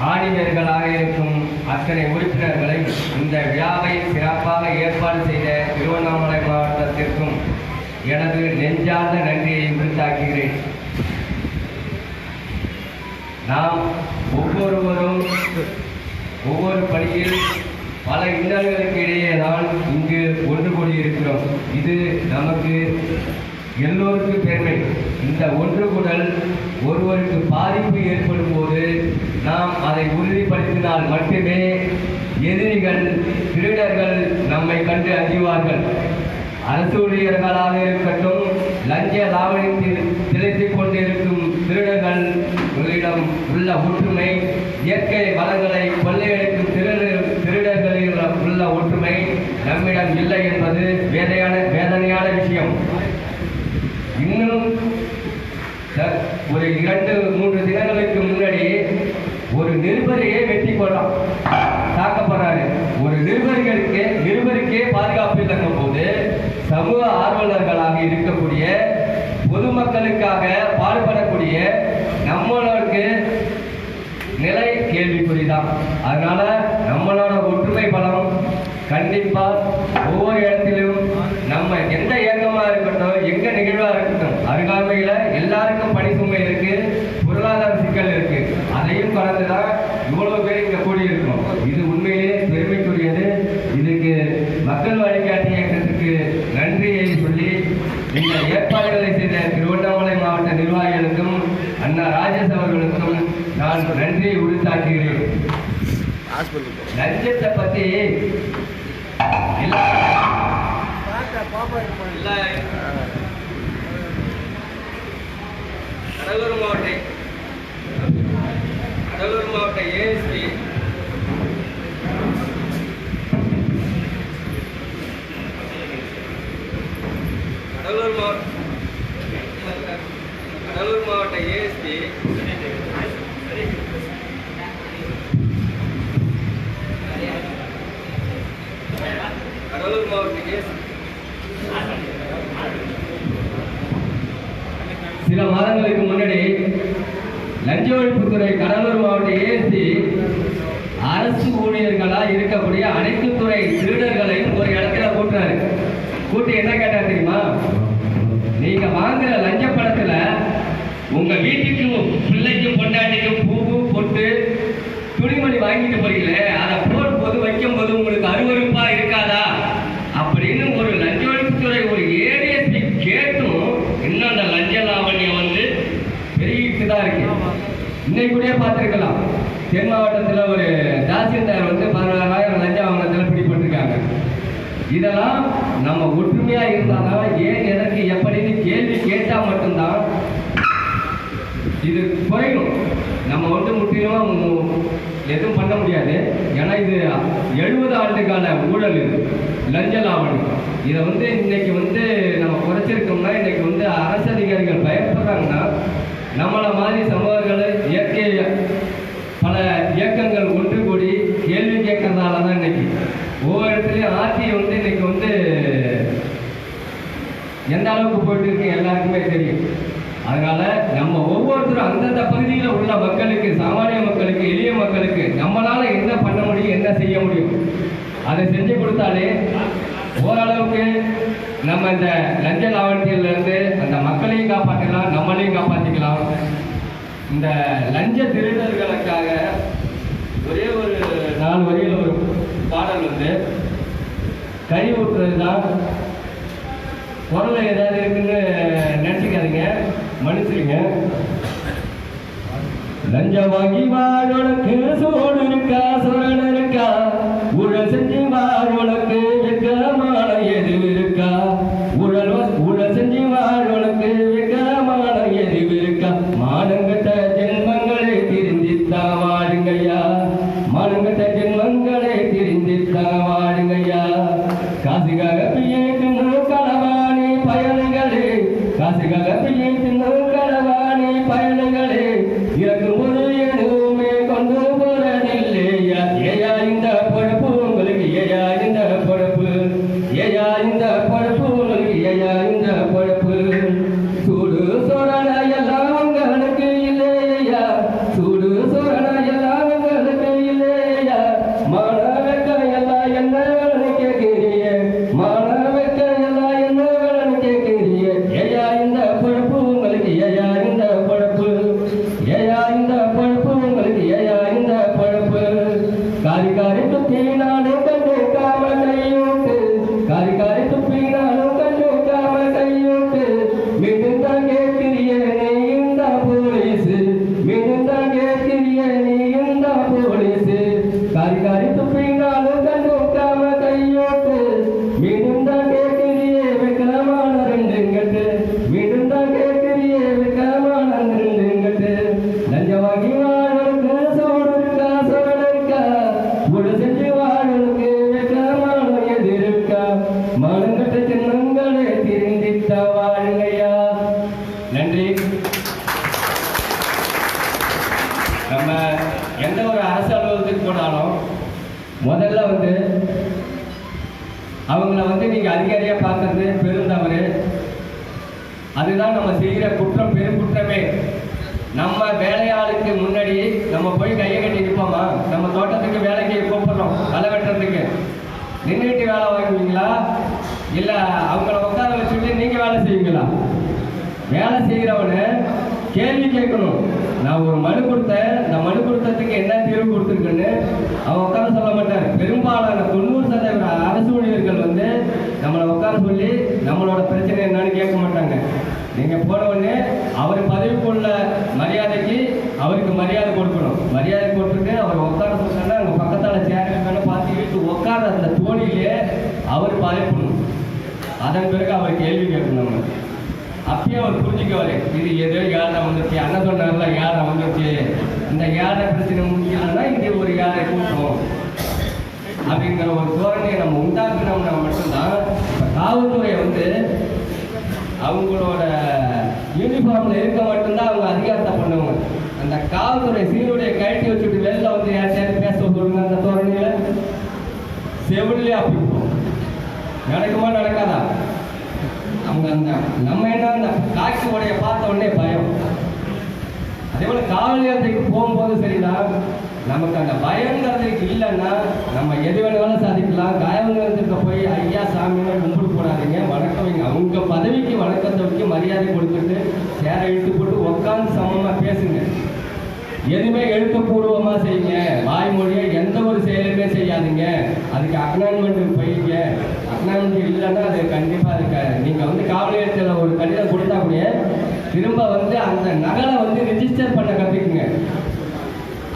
ஆடினர்களாக இருக்கும் அத்தனை உறுப்பினர்களையும் இந்த விழாவை சிறப்பாக ஏற்பாடு செய்த திருவண்ணாமலை மாவட்டத்திற்கும் எனது நெஞ்சார்ந்த நன்றியை உரித்தாக்குகிறேன். நாம் ஒவ்வொருவரும் ஒவ்வொரு பணியில் பல இன்னல்களுக்கு இடையே தான் இங்கு ஒன்று கூடியிருக்கிறோம். இது நமக்கு எல்லோருக்கும் பெருமை. இந்த ஒன்று கூடல் ஒருவருக்கு பாதிப்பு ஏற்படும் போது நாம் அதை உறுதிப்படுத்தினால் மட்டுமே எதிரிகள், திருடர்கள் நம்மை கண்டு அஞ்சுவார்கள். அரசு ஊழியர்களாக இருக்கட்டும், லஞ்ச லாவணத்தில் திளைத்துக் கொண்டிருக்கும் திருடர்களிடம் உள்ள ஒற்றுமை, இயற்கை வளங்களை கொள்ளையடிக்கும் திருடர்களில் உள்ள ஒற்றுமை நம்மிடம் இல்லை என்பது வேதனையான விஷயம். இன்னும் ஒரு 2-3 தினங்களுக்கு முன்னாடி ஒரு நிருபரையே வெட்டி கொள்ளாம் தாக்கப்படுறாரு. ஒரு நிருபருக்கே பாதுகாப்பு இல்லைங்கும் போது சமூக ஆர்வலர்களாக இருக்கக்கூடிய, பொதுமக்களுக்காக பாடுபடக்கூடிய நம்மளுக்கு நிலை கேள்விக்குறிதான். அதனால நம்மளோட ஒற்றுமை பலம் கண்டிப்பா ஒவ்வொரு இடத்திலும் நம்ம எந்த இயக்கமா இருக்கட்டும், எங்க நிகழ்வா இருக்கட்டும், அருகாமையில எல்லாருக்கும் பணி சுமை இருக்கு, பொருளாதார சிக்கல் இருக்கு. அதையும் கடந்துதான் இவ்வளவு பேர் இங்க கூடியிருக்கோம். இது உண்மையிலே பெருமைக்குரியது. இதுக்கு மக்கள் வழிகாட்டி இயக்கத்துக்கு நன்றியை சொல்லி இந்த ஏற்பாடுகளை செய்த திருவண்ணாமலை மாவட்ட நிர்வாகிகளுக்கும் அண்ணா ராஜேஷ் அவர்களுக்கும் நான் நன்றியை உரித்தாக்குகிறேன். லஞ்சத்தை பத்தி கடலூர் மாவட்ட ஏஎஸ்பி கடலூர் மாவட்ட ஏஎஸ்பி கடலூர் மாவட்ட சில மாதங்களுக்கு முன்னாடி லஞ்ச ஒழிப்புத்துறை கடலூர் மாவட்ட ஏஎஸ்பி அரசு ஊழியர்களாக இருக்கக்கூடிய அனைத்து துறை திருடர்களையும் ஒரு இடத்துல கூட்டுறாரு. கூட்டி என்ன கேட்டா தெரியுமா? நீங்க வாங்குற லஞ்ச பணத்துல உங்க வீட்டுக்கும் பிள்ளைக்கும் பொண்டாட்டிக்கும் பூவு பொட்டு துணிமணி வாங்கிட்டு போறீங்களே, அதை போடும்போது வைக்கும் போது உங்களுக்கு அருவருப்பா இருக்காதா அப்படின்னு ஒரு லஞ்ச ஒழிப்புத்துறை ஒரு ஏடிஎஸ்பி கேட்டும் இன்னும் அந்த லஞ்ச லாவண்யம் பெருகிட்டு தான் இருக்கு. இன்னைக்கு கூட பார்த்துருக்கலாம், தென் மாவட்டத்தில் ஒரு தாசில்தார் 16,000 லஞ்ச வாங்கினத்தில் பிடிபட்டிருக்காங்க. இதெல்லாம் நம்ம ஒற்றுமையா இருந்தாதான், ஏன் எதற்கு எப்படின்னு கேள்வி கேட்டா மட்டும்தான் இது குறையும். நம்ம முற்றிலுமா எதுவும் பண்ண முடியாது. ஏன்னா இது 70 ஆண்டு கால ஊழல், இது லஞ்ச லாவணி. இதை இன்னைக்கு நம்ம குறைச்சிருக்கோம்னா, இன்னைக்கு அரசு அதிகாரிகள் பயப்படுறாங்கன்னா, நம்மளை மாதிரி சமூகங்கள் இயற்கை பல இயக்கங்கள் ஒன்று கூடி கேள்வி கேட்கறதால தான் இன்னைக்கு ஒவ்வொரு இடத்துலையும் ஆட்சி இன்னைக்கு எந்த அளவுக்கு போயிட்டு இருக்கு எல்லாருக்குமே தெரியும். அதனால நம்ம ஒவ்வொருத்தரும் அந்தந்த பகுதியில் உள்ள மக்களுக்கு, சாமானிய மக்களுக்கு, எளிய மக்களுக்கு நம்மளால என்ன பண்ண முடியும், என்ன செய்ய முடியும், அதை செஞ்சு கொடுத்தாலே ஓரளவுக்கு நம்ம இந்த லஞ்ச லாவணத்திலிருந்து அந்த மக்களையும் காப்பாற்றலாம், நம்மளையும் காப்பாற்றிக்கலாம். இந்த லஞ்ச திருடர்களுக்காக ஒரே ஒரு 4 வரியில் ஒரு பாடல் கை ஊற்றுறது தான். குரல் ஏதாவது இருக்குன்னு நினச்சிக்காதீங்க, மன்னிச்சிருங்க. லஞ்ச வாங்கி வாழ்வனுக்கு சோடு இருக்கா சொரண இருக்கா ஊழல் செஞ்சு வாழ்வனுக்கு வெக்கமான எதுவு இருக்கா ஊழல் செஞ்சு வாழ்வனுக்கு வெக்கமான எதுவு இருக்கா மானங்கட்ட ஜென்மங்களே திருந்தித்தா வாழுங்கய்யா மானங்கட்ட ஜென்மங்களே திருந்தித்தா வாழுங்கய்யா காசுக்காக பிய்யேட்டு களவாணி பயணிகளே காசுக்காக பிய்யேட்டு களவாணி பயணிகளே இறக்கும் போது எதுவுமே கொண்டு போறதில்லையா ஏயா இந்த பொழப்பு உங்களுக்கு ஏயா இந்த பொழப்பு ஏயா இந்த பொழப்பு உங்களுக்கு ஏயா இந்த பொழப்பு சூடு சோழன எல்லாம் உங்களுக்கு இல்லையா சூடு சோழன எல்லாம் உங்களுக்கு இல்லையா மான வெக்க எல்லாம் என்ன கேட்கிறீங்க மான வெக்க எல்லாம் என்ன கேட்கிறீங்க ஏயா இந்த பொழப்பு உங்களுக்கு ஏயா இந்த பொழப்பு ஏயா இந்த பொழப்பு உங்களுக்கு ஏயா இந்த பொழப்பு காரி காரி துப்பி நானும் கண்டுக்காம கையோட்டு காரி காரி துப்பி நானும் கண்டுக்காம கையோட்டு மீண்டும் தான் கேட்கிறிய நீயும் தான் போலீஸ் மீண்டும் தான் கேட்கிறிய நீயும் தான் போலீஸ் காரி காரி துப்பி நானும் கண்டுக்காம கையோட்டு மீண்டும் தான் கேட்கிறிய வெக்கமான ரெண்டுங்கட்டு மீண்டும் தான் கேட்கிறிய வெக்கமான ரெண்டுங்கட்டு லஞ்ச வாங்கி வாழ்வனுக்கு சோடு இருக்கா சொரண இருக்கா ஊழல் செஞ்சு வாழ்வனுக்கு வெக்கமான எது இருக்கா மானங்கட்ட சின்னங்களே திருந்தித்த வாழுங்கய்யா. நன்றி. நம்ம எந்த ஒரு அரசு அலுவலகத்துக்கு போனாலும் முதல்ல அவங்கள நீங்க அதிகாரியா பார்க்கறது பெருந்தவறு. அதுதான் நம்ம செய்கிற குற்றம், பெரும் குற்றமே. நம்ம வேலையாளுக்கு முன்னாடி நம்ம போய் கையை கட்டி நிற்போமா? நம்ம தோட்டத்துக்கு வேலைக்கு கூப்பிடுறோம் களை வெட்டுறதுக்கு, நின்றுட்டு வேலை வாங்குவீங்களா இல்ல அவங்கள உட்கார வச்சுட்டு நீங்க வேலை செய்வீங்களா? வேலை செய்கிறவனு கேள்வி கேட்கணும். நான் ஒரு மனு கொடுத்தேன், இந்த மனு கொடுத்ததுக்கு என்ன தீர்வு கொடுத்துருக்குன்னு அவன் உட்கார சொல்ல மாட்டார். பெரும்பாலான 90% அரசு ஊழியர்கள் நம்மளை உட்கார சொல்லி நம்மளோட பிரச்சனை என்னன்னு கேட்க மாட்டாங்க. நீங்க போன உடனே அவர் பதவிக்குள்ள மரியாதைக்கு அவருக்கு மரியாதை கொடுக்கணும். மரியாதை கொடுத்துட்டு அவர் உட்கார சொன்னா அங்க பக்கத்தால சேருக்கான பார்த்துக்கிட்டு உட்கார அந்த தோணியிலே அவர் பதவிப்படணும். அதன் பிறகு அவர் கேள்வி கேட்கணும். அப்பயே அவர் புரிஞ்சுக்குவாரு, இது ஏதோ ஏழை வந்துருச்சு, அண்ணன் சொன்னார்ல ஏழை வந்துருச்சு, இந்த ஏழை பிரச்சனை முடிக்கலன்னா இது ஒரு ஏழை கூட்டம் அப்படிங்கிற ஒரு தோரணையை நம்ம உண்டாக்குனோம்னா மட்டும்தான். இப்போ காவல்துறை அவங்களோட யூனிஃபார்ம்ல இருக்க மட்டும்தான் அவங்க அதிகாரத்தை பண்ணுவாங்க. அந்த காவல்துறை சீருடைய கழட்டி வச்சுட்டு வெளில யார்கிட்ட பேச சொல்லுங்க, அந்த தோரணையில செவிலே அப்படி நடக்குமா நடக்காதா? அவங்க நம்ம என்ன அந்த காட்சி உடைய பார்த்த உடனே பயம். அதே போல காவல் நிலையத்துக்கு போகும்போது சரிதான், நமக்கு அந்த பயங்கிறதுக்கு இல்லைன்னா நம்ம எது வேணாலும் சாதிக்கலாம். காவல் நிலையத்துக்கு போய் ஐயா சாமின்னு கும்பிட்டு போடாதீங்க, வணக்கம் வைங்க. அவங்க பதவிக்கு வணக்கத்தை வச்சு மரியாதை கொடுத்துட்டு சேரை இழுத்து போட்டு உட்காந்து சமமாக பேசுங்க. எதுவுமே எழுத்துப்பூர்வமா செய்யுங்க. வாய்மொழியை எந்த ஒரு செயலுமே செய்யாதீங்க. அதுக்கு அக்னான்மெண்ட் போயிங்க. அக்னான்மெண்ட் இல்லைன்னா அது கண்டிப்பா அதுக்கு நீங்க காவல் நிலையத்தில் ஒரு கடிதம் கொடுத்தா கூட திரும்ப அந்த நகலை ரிஜிஸ்டர் பண்ண கற்றுக்குங்க.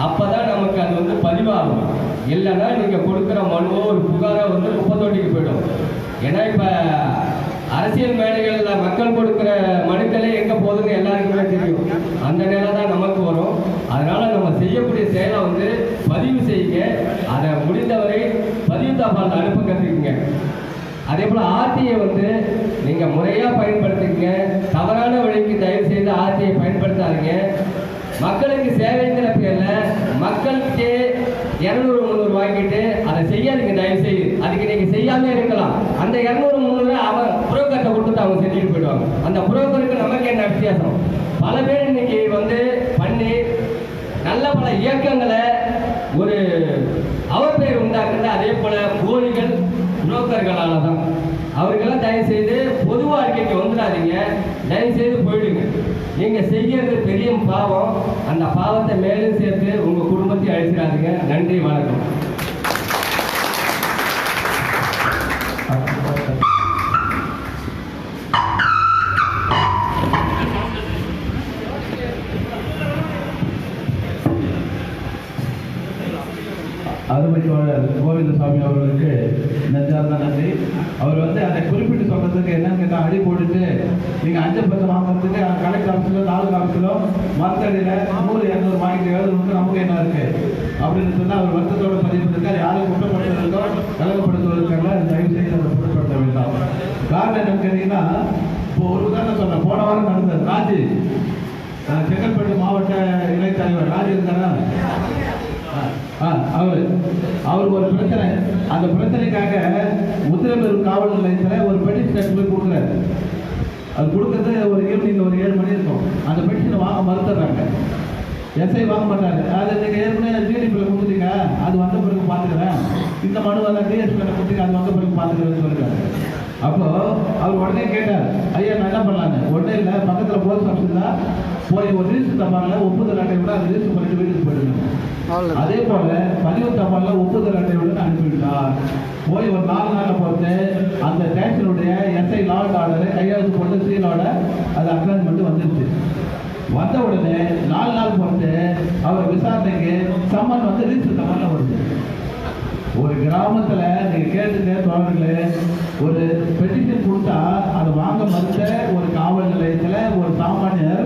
அப்பதான் நமக்கு அது பதிவாகும். இல்லைன்னா நீங்க கொடுக்குற மனுவோ ஒரு புகாரோ குப்பை தொட்டிக்கு போயிடும். ஏன்னா இப்ப அரசியல் மேடைகள்ல மக்கள் கொடுக்கிற மனுக்களே எங்க போகுதுன்னு எல்லாருக்குமே தெரியும். அந்த நிலை தான் நமக்கு வரும். அதனால நம்ம செய்யக்கூடிய செயலை பதிவு செய்யுங்க. அதை முடிந்தவரை பதிவு தாப்பால் அனுப்ப கற்றுக்குங்க. அதே போல ஆர்டியை நீங்க முறையா பயன்படுத்திக்கங்க. தவறான வழிக்கு தயவு செய்து ஆர்டியை பயன்படுத்தாதீங்க. மக்களுக்கு சேவைங்கிற பேர்ல மக்களுக்கு 200-300 வாங்கிட்டு அதை செய்யாதீங்க தயவு செய்து. அதுக்கு நீங்க செய்யாம இருக்கலாம். அந்த 200-300 அவன் புரோக்கர்ட்ட கொடுத்துட்டு அவங்க செஞ்சுட்டு போயிடுவாங்க. அந்த புரோக்கருக்கு நமக்கு என்ன வித்தியாசம்? பல பேர் இன்னைக்கு பண்ணி நல்ல பல இயக்கங்களை ஒரு அவப்பெயர் உண்டாக்குறது. அதே போல போலிகள் புரோக்கர்களால தான். அவர்களெல்லாம் தயவு செய்து பொது வாழ்க்கைக்கு வந்துடாதீங்க. தயவு செய்து போயிடுங்க. நீங்க செய்யறது பெரிய பாவம். அந்த பாவத்தை மேலும் சேர்த்து உங்க குடும்பத்தை அழிச்சிடாதீங்க. நன்றி, வணக்கம். கோவிந்தசாமி அவர்களுக்கு நெஞ்சார்ந்த நன்றி. அவர் வந்து அதை குறிப்பிட்டு சொல்றதுக்கு என்னன்னு கேட்டால், அடி போட்டுட்டு நீங்கள் 5 வாங்குறதுக்கு கலெக்டர் ஆஃபீஸில் 4 ஆஃபீஸிலோ மரத்தடியில் 100-200 வாங்கிட்டு எழுதுறதுக்கு நமக்கு என்ன இருக்கு அப்படின்னு சொன்னால் அவர் வருத்தத்தோட பதிவு பண்ணிருக்கார். யாரும் குற்றப்படுத்துவதற்கோ கலகப்படுத்துவதற்காக தயவு செய்து அதை குற்றப்படுத்த வேண்டாம். காரணம் என்னன்னு கேட்டீங்கன்னா, இப்போ ஒரு உதாரணம் சொல்றேன். போன வாரம் நடந்தது ராஜி, செங்கல்பட்டு மாவட்ட இணைத் தலைவர் ராஜி இருந்தாரா, அவருக்கு ஒரு பிரச்சனை. அந்த பிரச்சனைக்காக உத்திரமேரூர் காவல் நிலையத்தில் ஒரு பெட்டிஷன் போய் கொடுக்குறாரு. அது கொடுக்கறது ஒரு ஈவினிங் ஒரு 7 மணி இருக்கும். அந்த பெட்டிஷனை வாங்க மறுத்துறாங்க. எஸ்ஐ வாங்க மாட்டாங்க. அது நீங்கள் ஏற்கனவே டிடிபியில் கொடுத்துட்டீங்க, அது வந்த பிறகு பார்த்துக்கிறேன். இந்த மனுவெல்லாம் டிஎஸ்பியில் கொடுத்தீங்க, அது வந்த பிறகு பார்த்துக்கிறேன்னு சொல்லிட்டாரு. அப்போ அவர் உடனே கேட்டார், ஐயா நான் என்ன பண்ணலான்னு. உடனே இல்லை, பக்கத்தில் போஸ்ட் ஆஃபீஸ் தான் போய் ஒரு ரிஜிஸ்டர் தபாலில் ஒப்புதல் அட்டை விட அதை ரிஜிஸ்டர் பண்ணிட்டு வீட்டுக்கு போயிடுங்க. அதே போல பதிவு தபாலில் ஒப்புதல் அட்டை விட அனுப்பிவிட்டார். போய் ஒரு 4 நாளில் போட்டு அந்த ஸ்டேஷனுடைய எஸ்ஐ லாட் ஆர்டரை கையெழுத்து போட்டு சீலோட அது அக்னாலஜ்மெண்ட் வந்துருச்சு. வந்த உடனே 4 நாள் போட்டு அவர் விசாரணைக்கு சம்மன் வந்து ரிஜிஸ்டர் தபாலில் வருது. ஒரு கிராமத்தில் நீங்கள் கேட்டுங்க தோழர்களே, ஒரு பெட்டிஷன் கொடுத்தா அதை வாங்க மறுத்த ஒரு காவல் நிலையத்தில் ஒரு சாமானியர்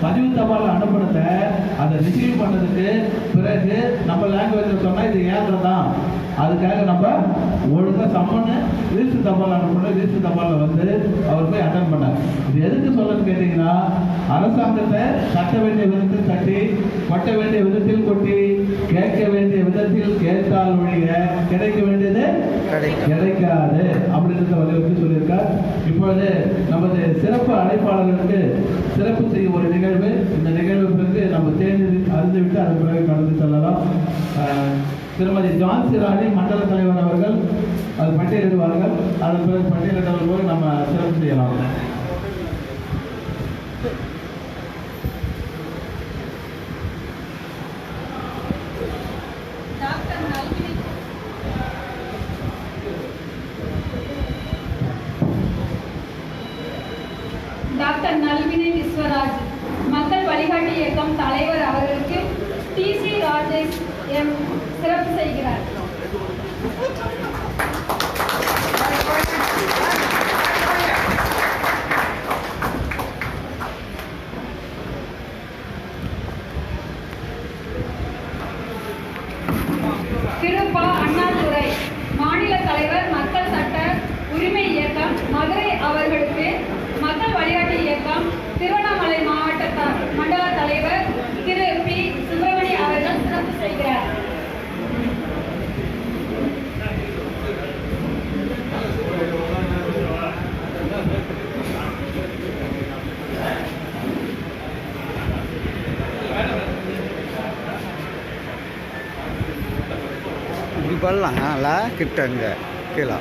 பதிவு தபால் அனுப்பினத அதை ரிசீவ் பண்ணதுக்கு பிறகு நம்ம லாங்குவேஜில் சொன்னால் இது ஏற்றதான். அதுக்காக நம்ம ஒழுங்காக சம்மன்னு ரிஜிஸ்டர் தபால் அனுப்பணும். ரிஜிஸ்டர் தபாலில் வந்து அவர் போய் அட்டன் பண்ணார். இது எதுக்கு சொல்லணும்னு கேட்டிங்கன்னா, அரசாங்கத்தை கட்ட வேண்டிய விதத்தில் கட்டி, கொட்ட வேண்டிய விதத்தில் கொட்டி, கேட்க வேண்டிய விதத்தில் கேட்டால் ஒழிய கிடைக்க வேண்டியது கிடைக்காது அப்படின்றத வலியுறுத்தி சொல்லியிருக்கார். இப்பொழுது நமது சிறப்பு அழைப்பாளர்களுக்கு சிறப்பு செய்யும் ஒரு நிகழ்வு. இந்த நிகழ்வு பிறகு நம்ம தேர்ந்து அறிந்துவிட்டு அதன் பிறகு கடந்து செல்லலாம். திருமதி ஜான்சி ராணி மண்டல தலைவர் அவர்கள் அது பட்டியலிடுவார்கள். அதன் பிறகு பட்டியலிட்டவர்கள் நம்ம சிறப்பு செய்யலாம். டாக்டர் நல்வினை விஸ்வராஜ் மக்கள் வழிகாட்டி இயக்கம் தலைவர் அவர்களுக்கு TC ராஜேஷ் எம் சிறப்பு செய்கிறார். திருப்பா அண்ணாதுரை மாநில தலைவர் மக்கள் சட்ட உரிமை இயக்கம் மதுரை அவர்களுக்கு மக்கள் வழிகாட்டி இயக்கம் திருவண்ணாமலை மாவட்ட மண்டல தலைவர் திரு பி சுப்பிரமணி அவர்கள் சிறப்பு செய்கிறார். இப்படி பண்ணலாம் கிட்டங்க கீழே.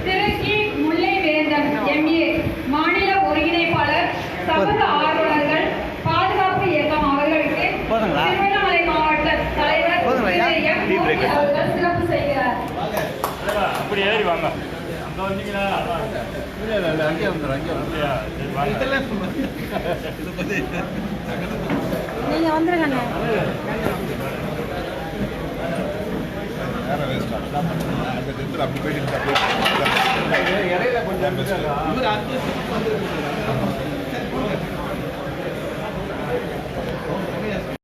திரு கி முல்லை வேந்தன் MA மாநில ஒருங்கிணைப்பாளர் சமூக ஆர்வலர்கள் பாதுகாப்பு இயக்கம் அவர்களுக்கு திருவண்ணாமலை மாவட்ட தலைவர் அவர்கள் சிறப்பு செய்கிறார். அப்படி ஏறி வாங்க. அங்க வந்தீங்களா? அங்கே வந்துடும். நீங்க வந்துருங்க. இடையில கொஞ்சம்